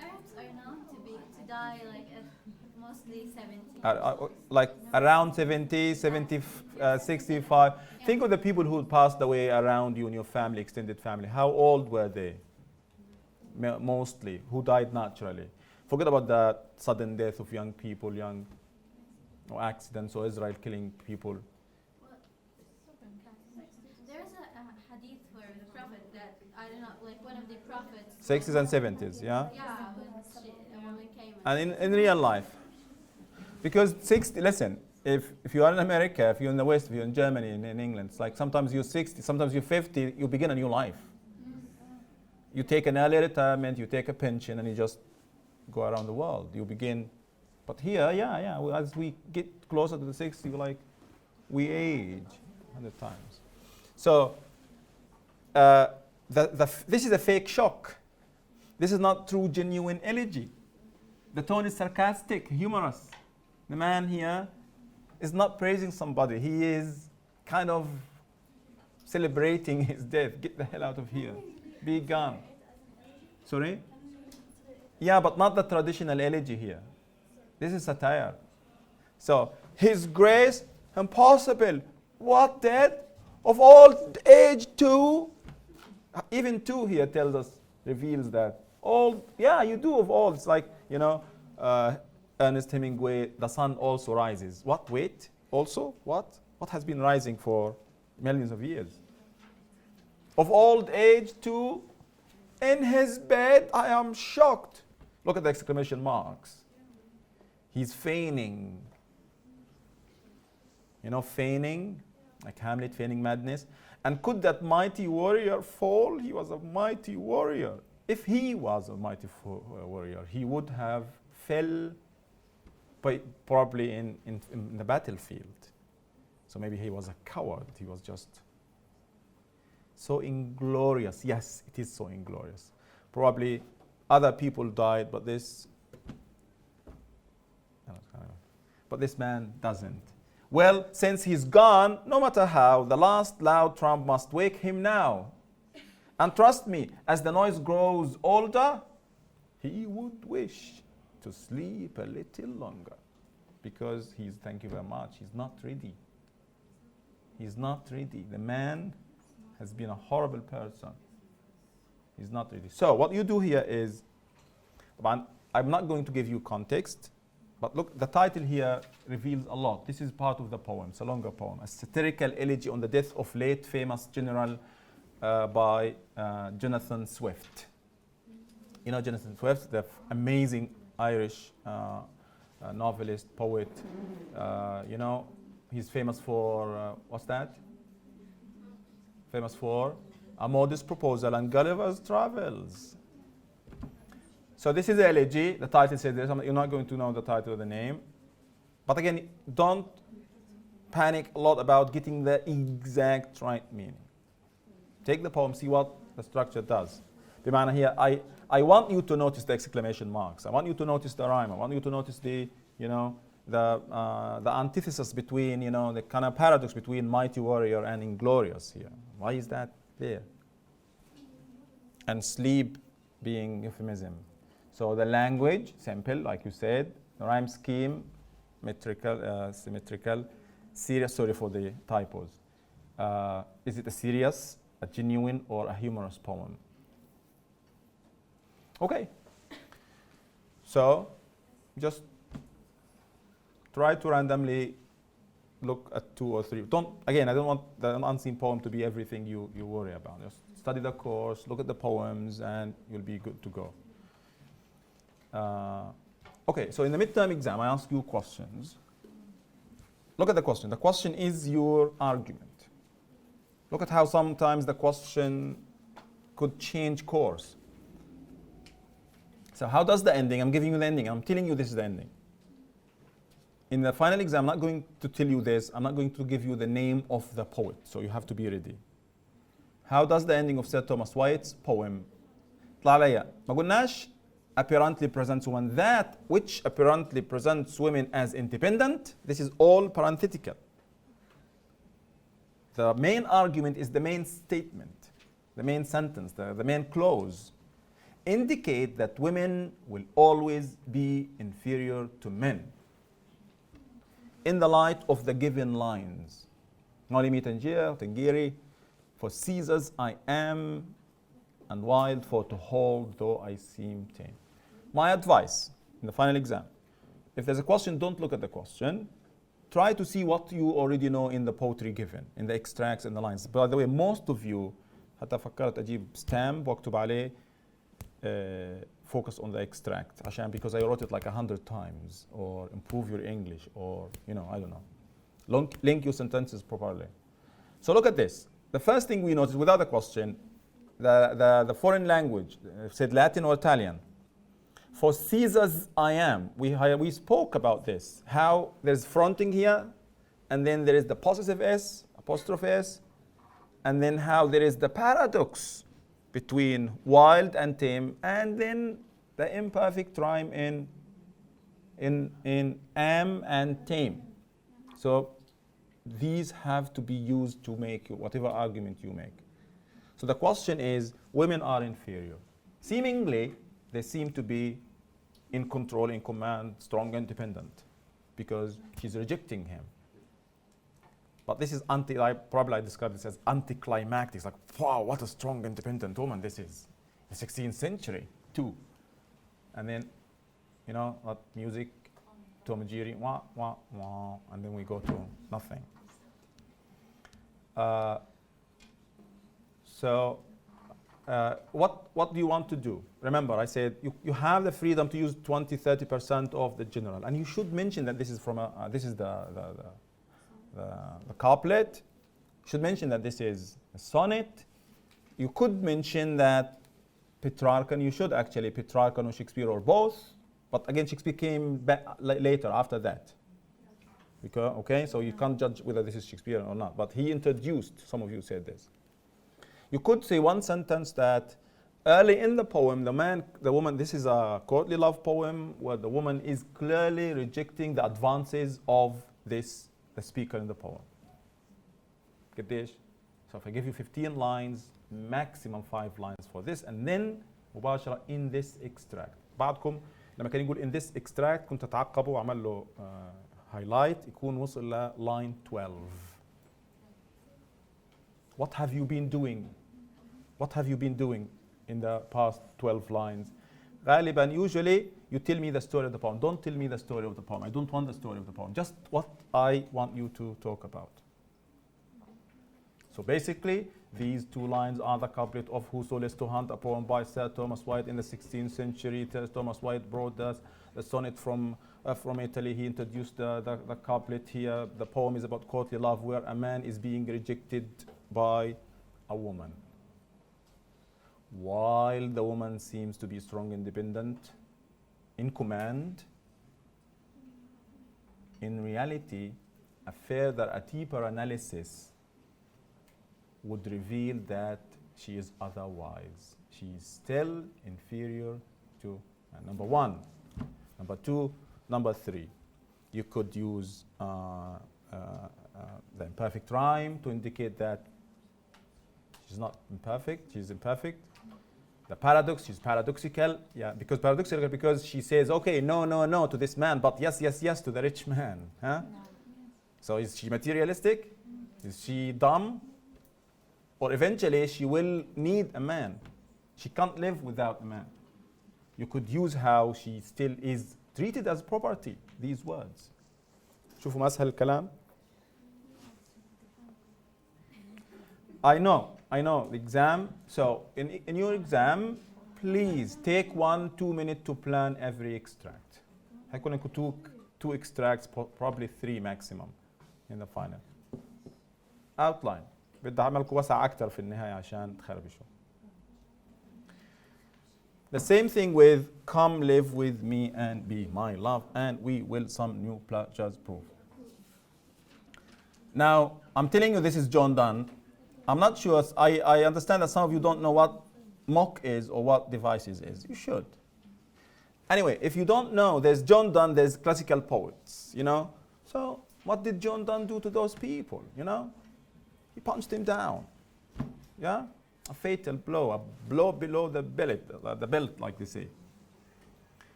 Arabs are known to die like at mostly 70. Like around 70, 65. Think of the people who passed away around you in your family, extended family. How old were they? Mostly, who died naturally. Forget about the sudden death of young people, or accidents, or Israel killing people. There is a hadith where the prophet that, I don't know, like one of the prophets. 60s and 70s, yeah? Yeah, when a woman came. And in real life. Because 60, listen, if you are in America, if you're in the West, if you're in Germany, in England, it's like sometimes you're 60, sometimes you're 50, you begin a new life. You take an early retirement, you take a pension, and you just go around the world. You begin, but here, as we get closer to the 60, we age 100 times. So, this is a fake shock. This is not true, genuine elegy. The tone is sarcastic, humorous. The man here is not praising somebody. He is kind of celebrating his death. Get the hell out of here. Be gone. Sorry? Yeah, but not the traditional elegy here. This is satire. So, his grace, impossible. What dead? Of old age too? Even two here tells us, reveals that. Old, yeah, you do of old. It's like, Ernest Hemingway, the sun also rises. What, wait, also? What? What has been rising for millions of years? Of old age too? In his bed, I am shocked. Look at the exclamation marks. He's feigning. Feigning, like Hamlet feigning madness. And could that mighty warrior fall? He was a mighty warrior. If he was a mighty warrior, he would have fell probably in the battlefield. So maybe he was a coward. He was just so inglorious. Yes, it is so inglorious. Probably other people died, but this man doesn't. Well, since he's gone, no matter how, the last loud trump must wake him now. And trust me, as the noise grows older, he would wish to sleep a little longer. Because thank you very much, he's not ready. He's not ready. The man has been a horrible person. He's not ready. So what you do here is, I'm not going to give you context, but look, the title here reveals a lot. This is part of the poem. It's a longer poem. A satirical elegy on the death of late famous general by Jonathan Swift. Jonathan Swift, the amazing Irish novelist, poet. He's famous for, what's that? Famous for A Modest Proposal and Gulliver's Travels. So this is the elegy. The title says this. You're not going to know the title or the name. But again, don't panic a lot about getting the exact right meaning. Take the poem, see what the structure does. بمعنى here, I want you to notice the exclamation marks. I want you to notice the rhyme. I want you to notice the, you know, the antithesis between, you know, the kind of paradox between mighty warrior and inglorious here. Why is that there? And sleep being euphemism. So the language, simple, like you said. The rhyme scheme, metrical, symmetrical. Serious, sorry for the typos. Is it a serious, a genuine, or a humorous poem? Okay. So just try to randomly look at 2 or 3. I don't want the unseen poem to be everything you worry about. Just study the course, look at the poems, and you'll be good to go. Okay, so in the midterm exam, I ask you questions. Look at the question. The question is your argument. Look at how sometimes the question could change course. So how does the ending? I'm giving you the ending. I'm telling you this is the ending. In the final exam, I'm not going to tell you this. I'm not going to give you the name of the poet. So you have to be ready. How does the ending of Sir Thomas White's poem طلع عليا ما قلناش apparently presents women, that which apparently presents women as independent? This is all parenthetical. The main argument is the main statement, the main sentence, the main clause. Indicate that women will always be inferior to men in the light of the given lines. Nolimi Tangier, Tangiri, for Caesar's I am, and wild for to hold though I seem tame. My advice in the final exam, if there's a question, don't look at the question. Try to see what you already know in the poetry given, in the extracts and the lines. By the way, most of you, حتى فكرت أجيب stamp واكتب عليه focus on the extract عشان because I wrote it like 100 times, or improve your English, or you know, I don't know. Link your sentences properly. So look at this. The first thing we notice without a question, the foreign language, said Latin or Italian. For Caesar's I am, we spoke about this, how there's fronting here, and then there is the possessive S, apostrophe S, and then how there is the paradox between wild and tame, and then the imperfect rhyme in am and tame. So these have to be used to make whatever argument you make. So the question is, women are inferior. Seemingly, they seem to be in control, in command, strong, independent, because she's rejecting him. But this is probably I described this as anticlimactic. It's like, wow, what a strong, independent woman this is. The 16th century, too. And then, you know, that music, Tom and Jerry, wah, wah, wah, and then we go to nothing. What do you want to do? Remember, I said you have the freedom to use 20-30% of the general, and you should mention that this is from this is the couplet. You should mention that this is a sonnet. You could mention that Petrarch, you should actually Petrarch or Shakespeare or both, but again Shakespeare came back later after that. Because, okay, so you can't judge whether this is Shakespeare or not, but he introduced, some of you said this. You could say one sentence that early in the poem, the woman, this is a courtly love poem where the woman is clearly rejecting the advances of the speaker in the poem. Get this? So if I give you 15 lines, maximum 5 lines for this, and then مباشرة in this extract. بعضكم لما كان يقول in this extract كنت تعقبه وعمل له highlight يكون وصل ل line 12. What have you been doing? What have you been doing in the past 12 lines? غالبا, usually, you tell me the story of the poem. Don't tell me the story of the poem. I don't want the story of the poem. Just what I want you to talk about. So basically, these 2 lines are the couplet of Who So Lives to Hunt, a poem by Sir Thomas White in the 16th century. Sir Thomas White brought us the sonnet from Italy. He introduced the couplet here. The poem is about courtly love, where a man is being rejected by a woman. While the woman seems to be strong, independent, in command, in reality, a further, a deeper analysis would reveal that she is otherwise. She is still inferior to number one, number two, number three. You could use the imperfect rhyme to indicate that she's not imperfect, she's imperfect. The paradox, she's paradoxical. Yeah, because paradoxical because she says, okay, no, no, no to this man, but yes, yes, yes to the rich man. Huh? So is she materialistic? Is she dumb? Or eventually she will need a man. She can't live without a man. You could use how she still is treated as property, these words. شوفوا ما أسهل الكلام. I know, the exam. So in your exam, please take 1-2 minutes to plan every extract. هيكون لكم two extracts, probably 3 maximum in the final. Outline. بدي أعملكم وسع أكتر في النهاية عشان تخربشوا. The same thing with come live with me and be my love and we will some new pleasures prove. Now, I'm telling you this is John Donne. I'm not sure, I understand that some of you don't know what mock is or what devices is. You should. Anyway, if you don't know, there's John Donne, there's classical poets, you know. So what did John Donne do to those people, you know? He punched him down, yeah? A fatal blow, a blow below the belt, like they say.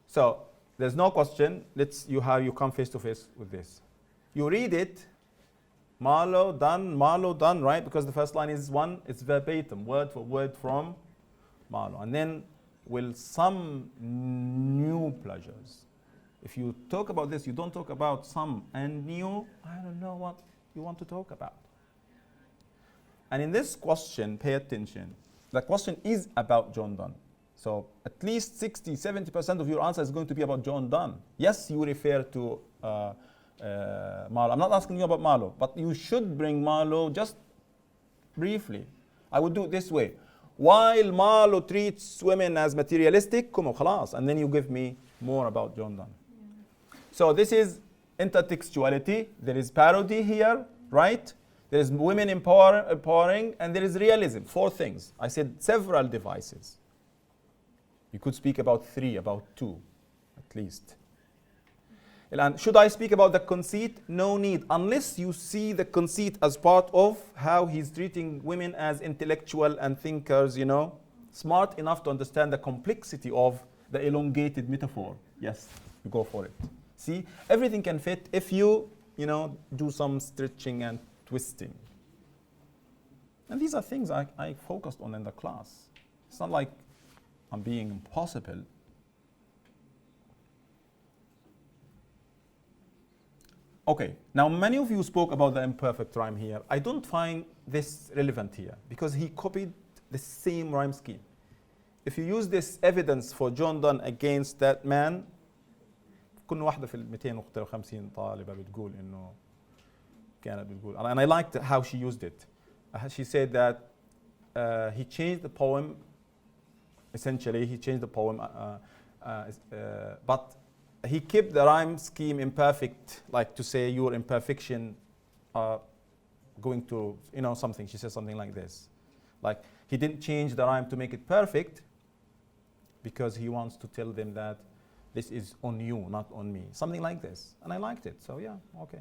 So there's no question, you come face to face with this. You read it, Marlowe, Donne, right? Because the first line is it's verbatim, word for word from Marlowe. And then will some new pleasures. If you talk about this, you don't talk about some and new, I don't know what you want to talk about. And in this question, pay attention. The question is about John Donne. So at least 60-70% of your answer is going to be about John Donne. Yes, you refer to Marlowe. I'm not asking you about Marlowe, but you should bring Marlowe just briefly. I would do it this way. While Marlowe treats women as materialistic, خلاص, and then you give me more about John Donne. So this is intertextuality. There is parody here, right? There is women empowering, and there is realism. 4 things. I said several devices. You could speak about 3, about 2, at least. And should I speak about the conceit? No need, unless you see the conceit as part of how he's treating women as intellectual and thinkers, you know, smart enough to understand the complexity of the elongated metaphor. Yes, you go for it. See, everything can fit if you know, do some stretching and twisting. And these are things I focused on in the class. It's not like I'm being impossible. Okay, now many of you spoke about the imperfect rhyme here. I don't find this relevant here because he copied the same rhyme scheme. If you use this evidence for John Donne against that man, كل واحدة في 250 طالبة بتقول إنه كانت بتقول. And I liked how she used it. She said that he changed the poem. Essentially, he changed the poem, but he kept the rhyme scheme imperfect, like to say your imperfection are going to, you know, something. She says something like this. Like, he didn't change the rhyme to make it perfect because he wants to tell them that this is on you, not on me. Something like this. And I liked it, so yeah, okay.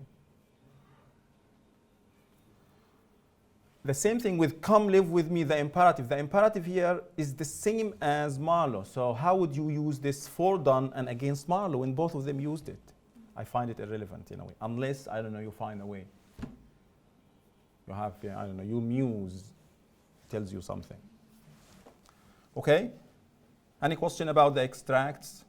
The same thing with come live with me, the imperative. The imperative here is the same as Marlowe. So how would you use this for Donne and against Marlowe when both of them used it? I find it irrelevant in a way, unless, I don't know, you find a way. You have, I don't know, your muse tells you something. Okay? Any question about the extracts?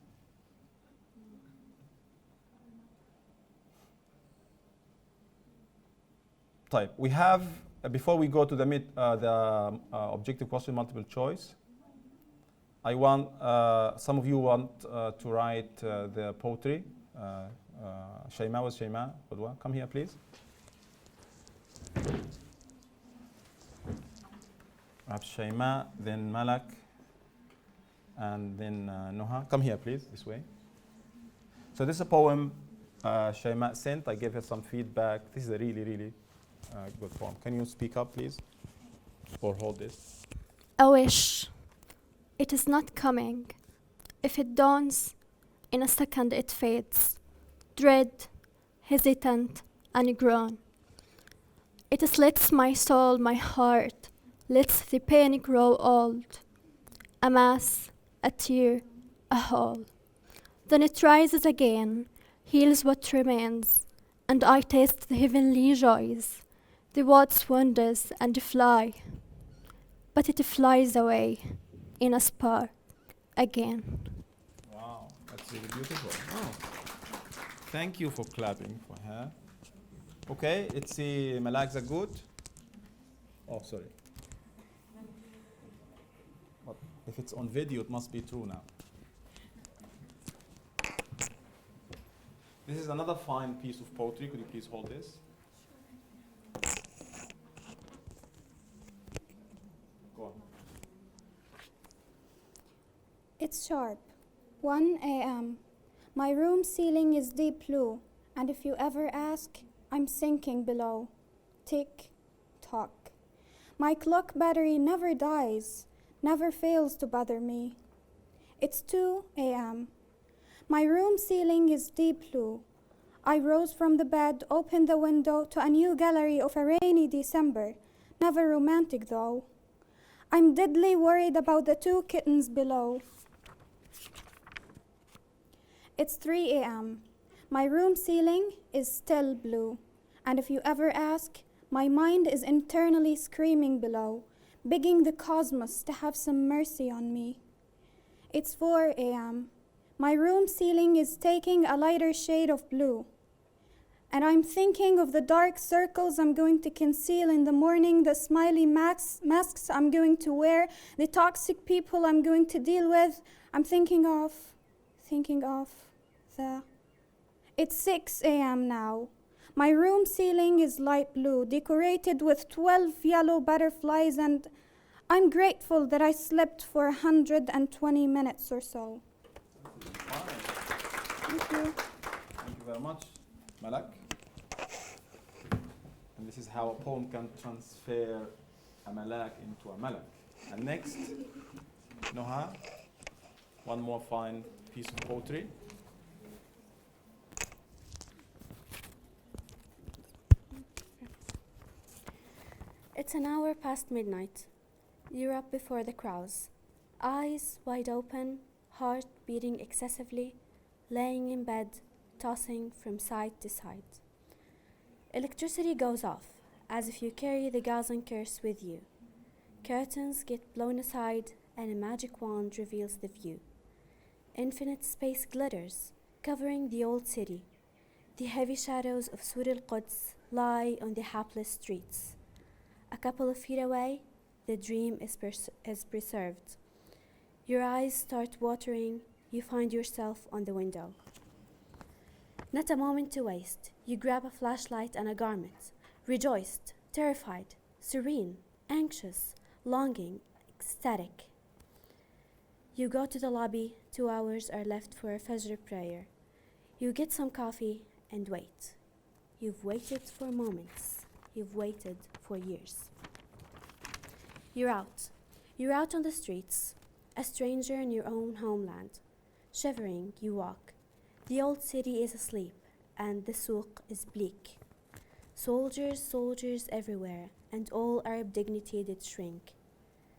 Type. We have, before we go to the objective question, multiple choice, I want, some of you want to write the poetry. Shayma, was Shayma? Come here, please. Perhaps Shayma, then Malak, and then Noha. Come here, please, this way. So this is a poem Shayma sent. I gave her some feedback. This is a really, really good poem. Can you speak up, please? Or hold this. A wish. It is not coming. If it dawns, in a second it fades. Dread, hesitant, and grown. It slits my soul, my heart, lets the pain grow old. A mass, a tear, a hole. Then it rises again, heals what remains, and I taste the heavenly joys. The words wonders and fly, but it flies away in a spark again. Wow, that's really beautiful. Oh. Thank you for clapping for her. Okay, it's the Malak Zagout. Oh, sorry. But if it's on video, it must be true now. This is another fine piece of poetry. Could you please hold this? Go on. It's sharp, 1 a.m. My room ceiling is deep blue, and if you ever ask, I'm sinking below. Tick, tock. My clock battery never dies, never fails to bother me. It's 2 a.m. My room ceiling is deep blue. I rose from the bed, opened the window to a new gallery of a rainy December, never romantic though. I'm deadly worried about the 2 kittens below. It's 3 a.m. My room ceiling is still blue. And if you ever ask, my mind is internally screaming below, begging the cosmos to have some mercy on me. It's 4 a.m. My room ceiling is taking a lighter shade of blue. And I'm thinking of the dark circles I'm going to conceal in the morning, the smiley masks I'm going to wear, the toxic people I'm going to deal with. I'm thinking of the... It's 6 a.m. now. My room ceiling is light blue, decorated with 12 yellow butterflies, and I'm grateful that I slept for 120 minutes or so. Thank you. Thank you very much, Malak. And this is how a poem can transfer a Malak into a Malak. And next, Noha, one more fine piece of poetry. It's an hour past midnight. You're up before the crows. Eyes wide open, heart beating excessively, laying in bed, tossing from side to side. Electricity goes off, as if you carry the Gazan curse with you. Curtains get blown aside, and a magic wand reveals the view. Infinite space glitters, covering the old city. The heavy shadows of Sur al-Quds lie on the hapless streets. A couple of feet away, the dream is preserved. Your eyes start watering, you find yourself on the window. Not a moment to waste, you grab a flashlight and a garment, rejoiced, terrified, serene, anxious, longing, ecstatic. You go to the lobby, 2 hours are left for a Fajr prayer. You get some coffee and wait. You've waited for moments. You've waited for years. You're out. You're out on the streets, a stranger in your own homeland. Shivering, you walk. The old city is asleep, and the souk is bleak. Soldiers, soldiers everywhere, and all Arab dignity did shrink.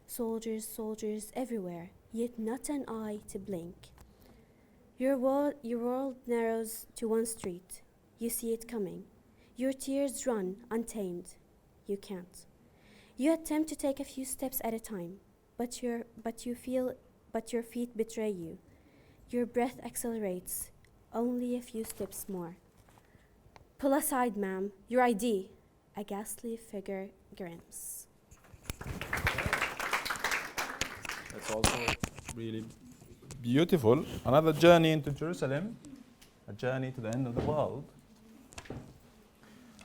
Soldiers, soldiers everywhere, yet not an eye to blink. Your world narrows to one street. You see it coming. Your tears run untamed. You can't. You attempt to take a few steps at a time, but your feet betray you. Your breath accelerates. Only a few steps more. Pull aside, ma'am. Your ID. A ghastly figure grins. That's also really beautiful. Another journey into Jerusalem, a journey to the end of the world.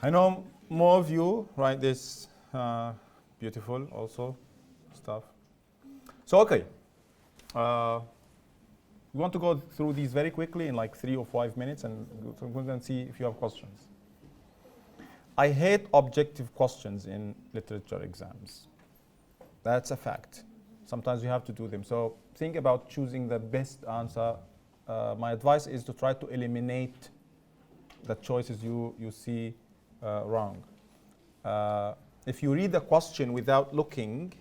I know more of you write this beautiful also stuff. So okay, We want to go through these very quickly in like 3 or 5 minutes, and we're going to see if you have questions. I hate objective questions in literature exams. That's a fact. Sometimes you have to do them. So think about choosing the best answer. My advice is to try to eliminate the choices you see wrong. If you read the question without looking,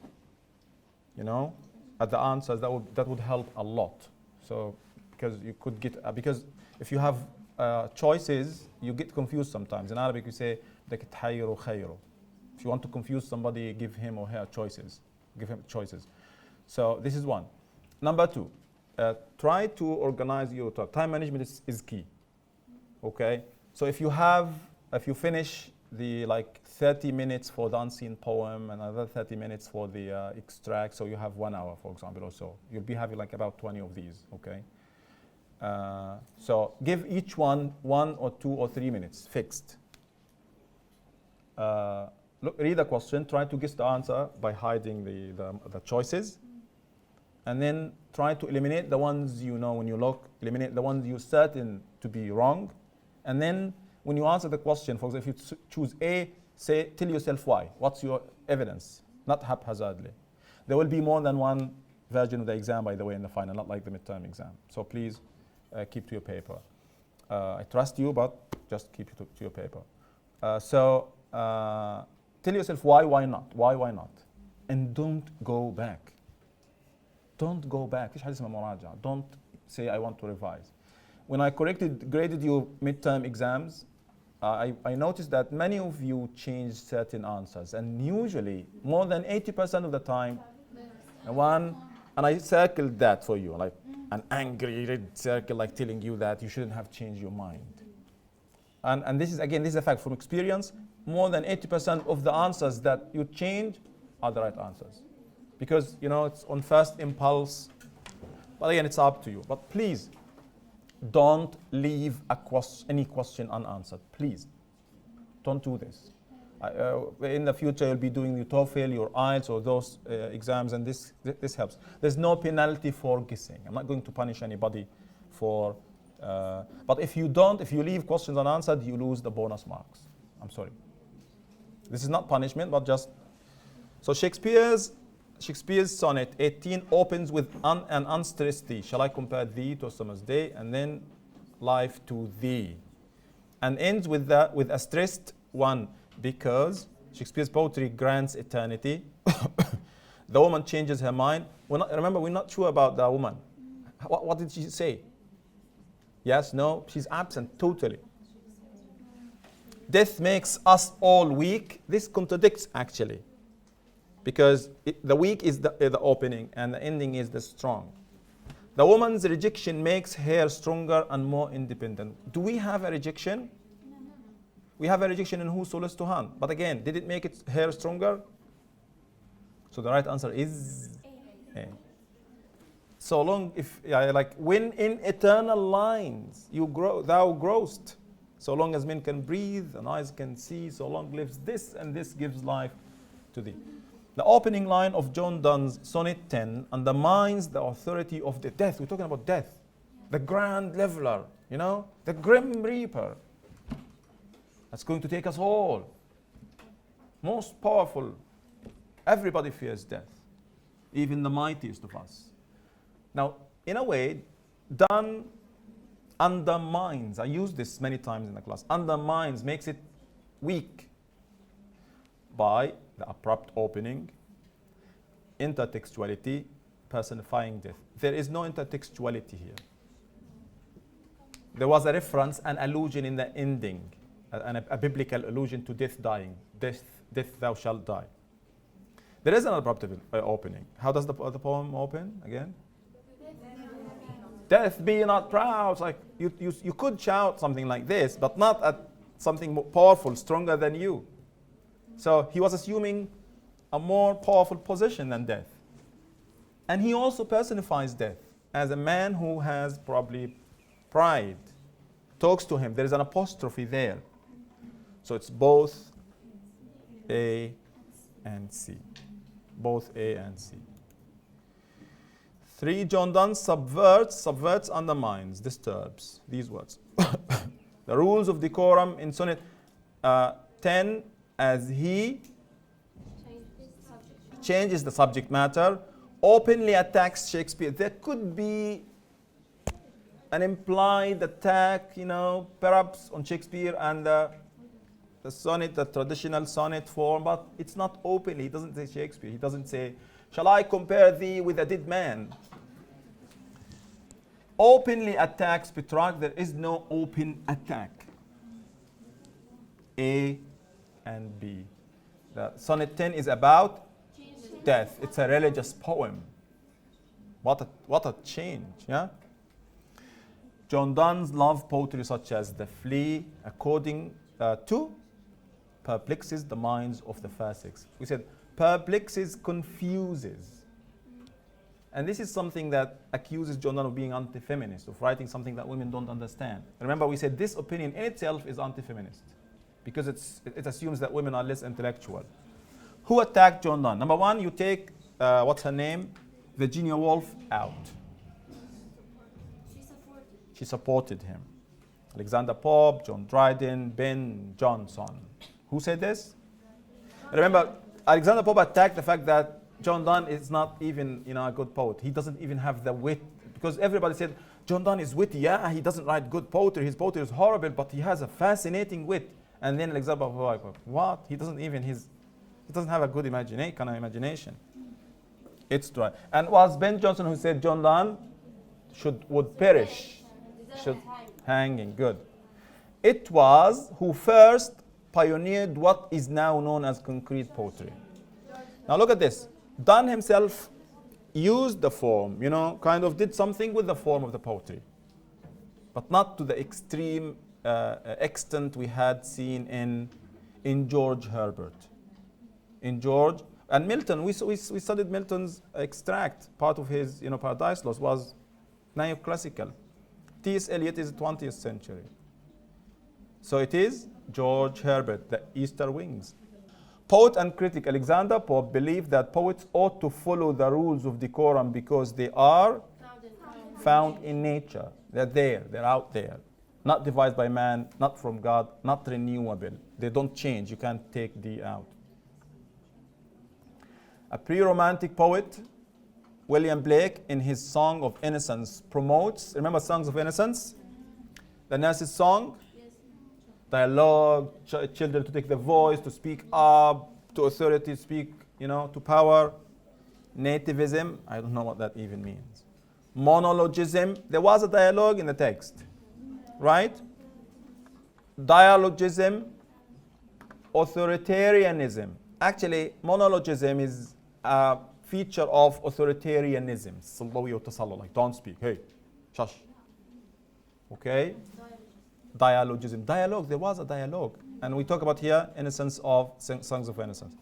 at the answers, that would help a lot. So because you could get because if you have choices, you get confused sometimes. In Arabic, we say بدك تحيره خيره. If you want to confuse somebody, give him or her choices. Give him choices. So this is one. Number 2, try to organize your talk. Time management is key. Okay. So if you finish the 30 minutes for the unseen poem and another 30 minutes for the extract, so you have 1 hour, for example, or so. You'll be having about 20 of these. Okay. So give each one 1 or 2 or 3 minutes fixed. Read the question, try to guess the answer by hiding the choices, and then try to eliminate the ones when you look, eliminate the ones you're certain to be wrong, and then when you answer the question, for example, if you choose A, tell yourself why. What's your evidence? Not haphazardly. There will be more than one version of the exam, by the way, in the final, not like the midterm exam. So please keep to your paper. I trust you, but just keep to your paper. Tell yourself why not, and don't go back. Don't go back. Don't say I want to revise. When I graded your midterm exams, I noticed that many of you changed certain answers, and usually more than 80% of the time, and I circled that for you, like an angry red circle, like telling you that you shouldn't have changed your mind. And this is a fact from experience. More than 80% of the answers that you change are the right answers. Because, it's on first impulse. But again, it's up to you. But please, don't leave any question unanswered. Please, don't do this. In the future, you'll be doing your TOEFL, your IELTS, or those exams, and this helps. There's no penalty for guessing. I'm not going to punish anybody for... but if you leave questions unanswered, you lose the bonus marks. I'm sorry. This is not punishment, but just... So Shakespeare's Sonnet 18 opens with an unstressed thee. Shall I compare thee to a summer's day? And then life to thee. And ends with a stressed one, because Shakespeare's poetry grants eternity. The woman changes her mind. Remember, we're not sure about the woman. What did she say? Yes, no, she's absent totally. Death makes us all weak. This contradicts actually, because the weak is the opening and the ending is the strong. The woman's rejection makes her stronger and more independent. Do we have a rejection? We have a rejection in whoso lives to hand. But again, did it make her stronger? So the right answer is A. So long when in eternal lines thou growest. So long as men can breathe and eyes can see, so long lives this, and this gives life to thee. The opening line of John Donne's Sonnet 10 undermines the authority of the death. We're talking about death. The grand leveler, the grim reaper. That's going to take us all. Most powerful. Everybody fears death. Even the mightiest of us. Now, in a way, Donne undermines, I use this many times in the class, undermines, makes it weak by the abrupt opening, intertextuality, personifying death. There is no intertextuality here. There was a reference, an allusion in the ending, a biblical allusion to death dying. Death thou shalt die. There is an abrupt opening. How does the poem open again? Death be not proud. It's like you could shout something like this, but not at something more powerful, stronger than you. So he was assuming a more powerful position than death. And he also personifies death as a man who has probably pride. Talks to him. There is an apostrophe there. So it's both A and C. Both A and C. 3, John Donne subverts, undermines, disturbs. These words. The rules of decorum in sonnet 10, as he changes the subject matter, openly attacks Shakespeare. There could be an implied attack, perhaps on Shakespeare and the sonnet, the traditional sonnet form, but it's not openly. He doesn't say Shakespeare. He doesn't say, shall I compare thee with a dead man? Openly attacks Petrarch. There is no open attack. A and B. The sonnet 10 is about death. It's a religious poem. What a change, yeah? John Donne's love poetry, such as The Flea, according to, perplexes the minds of the fair sex. We said perplexes, confuses. And this is something that accuses John Donne of being anti-feminist, of writing something that women don't understand. Remember, we said this opinion in itself is anti-feminist because it assumes that women are less intellectual. Who attacked John Donne? Number one, you take, what's her name? Virginia Woolf out. She supported him. Alexander Pope, John Dryden, Ben Jonson. Who said this? Remember, Alexander Pope attacked the fact that John Donne is not even a good poet. He doesn't even have the wit. Because everybody said, John Donne is witty. Yeah, he doesn't write good poetry. His poetry is horrible, but he has a fascinating wit. And then Alexander Pope was like, what? He doesn't have a good imagination. It's dry. And it was Ben Jonson who said John Donne would perish. Should hanging. Good. It was who first pioneered what is now known as concrete poetry. Now look at this. Donne himself used the form, kind of did something with the form of the poetry, but not to the extreme extent we had seen in George Herbert. In George and Milton, we studied Milton's extract. Part of his Paradise Lost was neoclassical. T.S. Eliot is 20th century. So it is George Herbert, the Easter Wings. Poet and critic Alexander Pope believed that poets ought to follow the rules of decorum because they are found in nature. They're there, they're out there. Not devised by man, not from God, not renewable. They don't change, you can't take thee out. A pre-romantic poet, William Blake, in his Song of Innocence, promotes, remember Songs of Innocence? The nurse's song? Dialogue, children to take the voice, to speak up, to authority, speak, to power. Nativism, I don't know what that even means. Monologism, there was a dialogue in the text, right? Dialogism, authoritarianism. Actually, monologism is a feature of authoritarianism. Like, don't speak, hey, shush. Okay? Dialogism. Dialogue, there was a dialogue. And we talk about here Innocence of Songs of Innocence.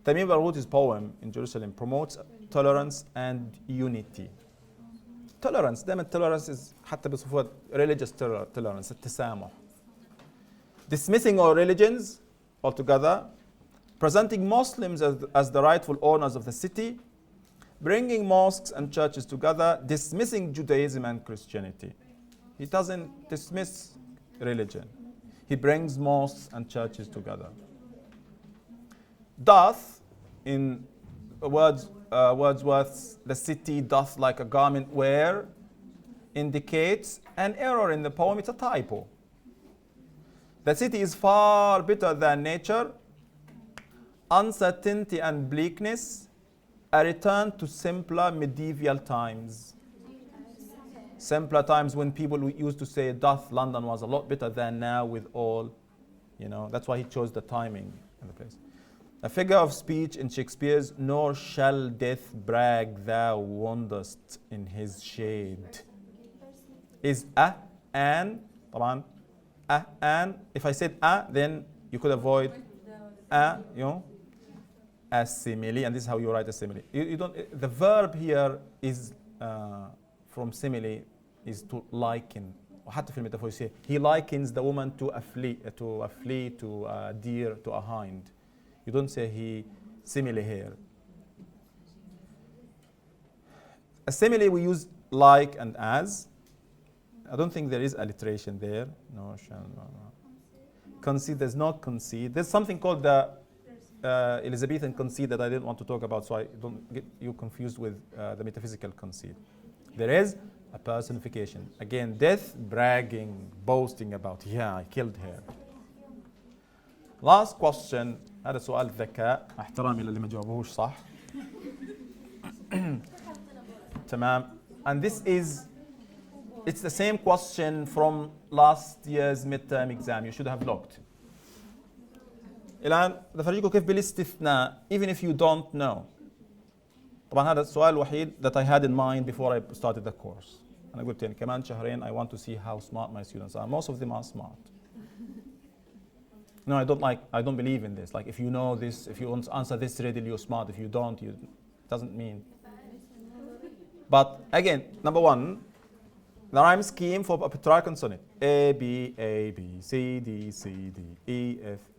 Tamim Barghouti's poem in Jerusalem promotes tolerance and unity. Tolerance, دائما tolerance is حتى بصفوها religious tolerance, التسامح. Dismissing all religions altogether, presenting Muslims as the rightful owners of the city, bringing mosques and churches together, dismissing Judaism and Christianity. He doesn't dismiss religion. He brings mosques and churches together. Doth, in Wordsworth's The City Doth Like a Garment Wear, indicates an error in the poem. It's a typo. The city is far better than nature. Uncertainty and bleakness, a return to simpler medieval times. Simpler times when people used to say, doth London was a lot better than now with all, that's why he chose the timing and the place. A figure of speech in Shakespeare's nor shall death brag thou wanderest in his shade is a, and, طبعا, a, and. If I said a, then you could avoid a, a simile, and this is how you write a simile. You don't, the verb here is from simile is to liken. وحتى في الميتافور you say he likens the woman to a flea, to a deer, to a hind. You don't say he simile here. A simile we use like and as. I don't think there is alliteration there. No, no. Concede, there's no concede. There's something called the Elizabethan concede that I didn't want to talk about, so I don't get you confused with the metaphysical concede. There is a personification. Again, death, bragging, boasting about, yeah, I killed her. Last question. هذا سؤال ذكاء. احترامي للي ما جاوبوهوش صح. تمام. And this is, it's the same question from last year's midterm exam. You should have looked. الآن بدي أفرجيكم كيف بالاستثناء, even if you don't know. طبعا هذا السؤال الوحيد that I had in mind before I started the course. أنا قلت يعني كمان شهرين I want to see how smart my students are. Most of them are smart. No, I don't believe in this. Like if you know this, if you answer this readily, you're smart. If you don't, it doesn't mean. But again, number one, the rhyme scheme for a Petrarchan sonnet. A, B, C, D, C, D,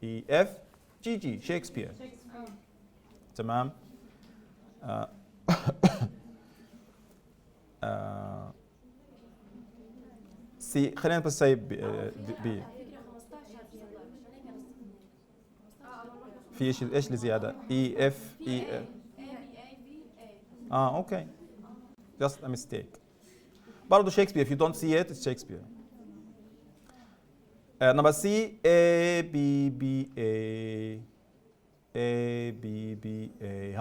E, F, G, G, Shakespeare. تمام. C, خلينا بس say B. في ايش اللي زيادة؟ E, F, E, F. Okay. Just a mistake. برضو Shakespeare, if you don't see it, it's Shakespeare. Number C, A, B, B, A. A, B, B, A.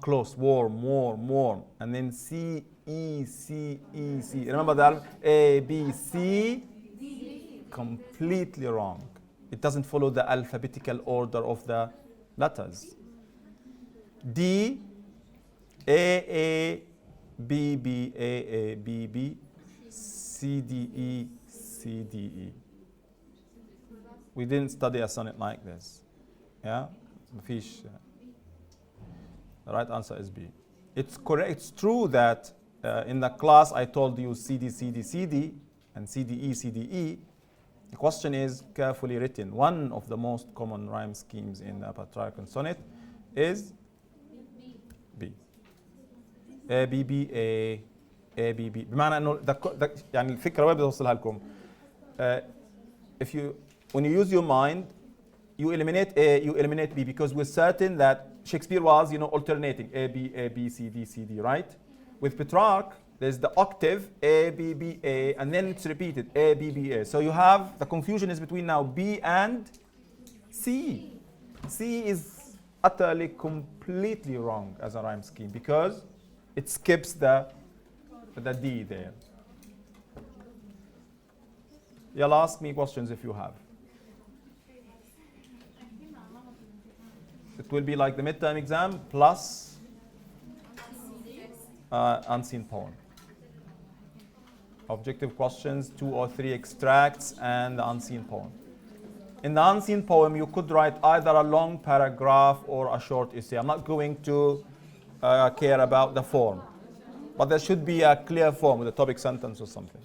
Close, warm. And then C, E, C, E, C. Remember that? A, B, C. D. Completely wrong. It doesn't follow the alphabetical order of the letters. D, A, B, B, A, B, B, C, D, E, C, D, E. We didn't study a sonnet like this. Yeah? The right answer is B. It's correct. It's true that in the class I told you C, D, C, D, C, D, and C, D, E, C, D, E. The question is carefully written. One of the most common rhyme schemes in a Petrarchan sonnet is B. A, B, B, A, A, B, B. بمعنى إنه يعني الفكرة وين بدي أوصلها لكم؟ When you use your mind, you eliminate A, you eliminate B, because we're certain that Shakespeare was, alternating A, B, C, D, C, D, right? With Petrarch, there's the octave A, B, B, A, and then it's repeated A, B, B, A. So you have, the confusion is between now B and C. C is utterly, completely wrong as a rhyme scheme because it skips the D there. You'll ask me questions if you have. It will be like the midterm exam plus unseen poem. Objective questions, 2 or 3 extracts, and the unseen poem. In the unseen poem, you could write either a long paragraph or a short essay. I'm not going to care about the form, but there should be a clear form with a topic sentence or something.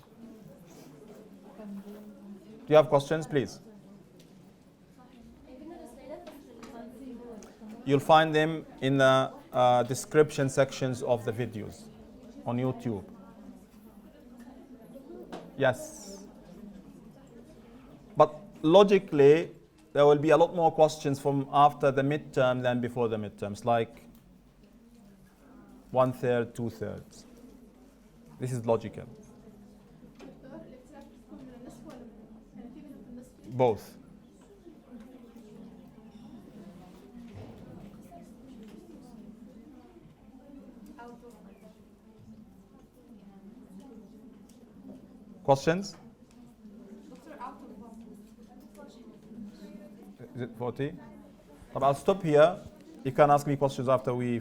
Do you have questions, please? You'll find them in the description sections of the videos on YouTube. Yes. But logically, there will be a lot more questions from after the midterm than before the midterms, like 1/3, 2/3. This is logical. Both. Questions? Is it 40? But I'll stop here. You can ask me questions after we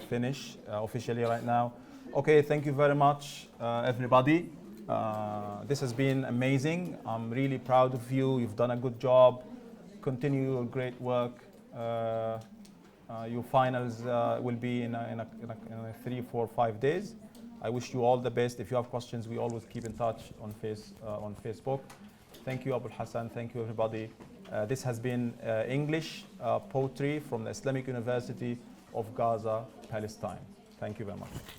finish officially right now. Okay, thank you very much, everybody. This has been amazing. I'm really proud of you. You've done a good job. Continue your great work. Your finals will be in 3, 4, 5 days. I wish you all the best. If you have questions, we always keep in touch on Facebook. Thank you, Abu Hassan. Thank you, everybody. This has been English poetry from the Islamic University of Gaza, Palestine. Thank you very much.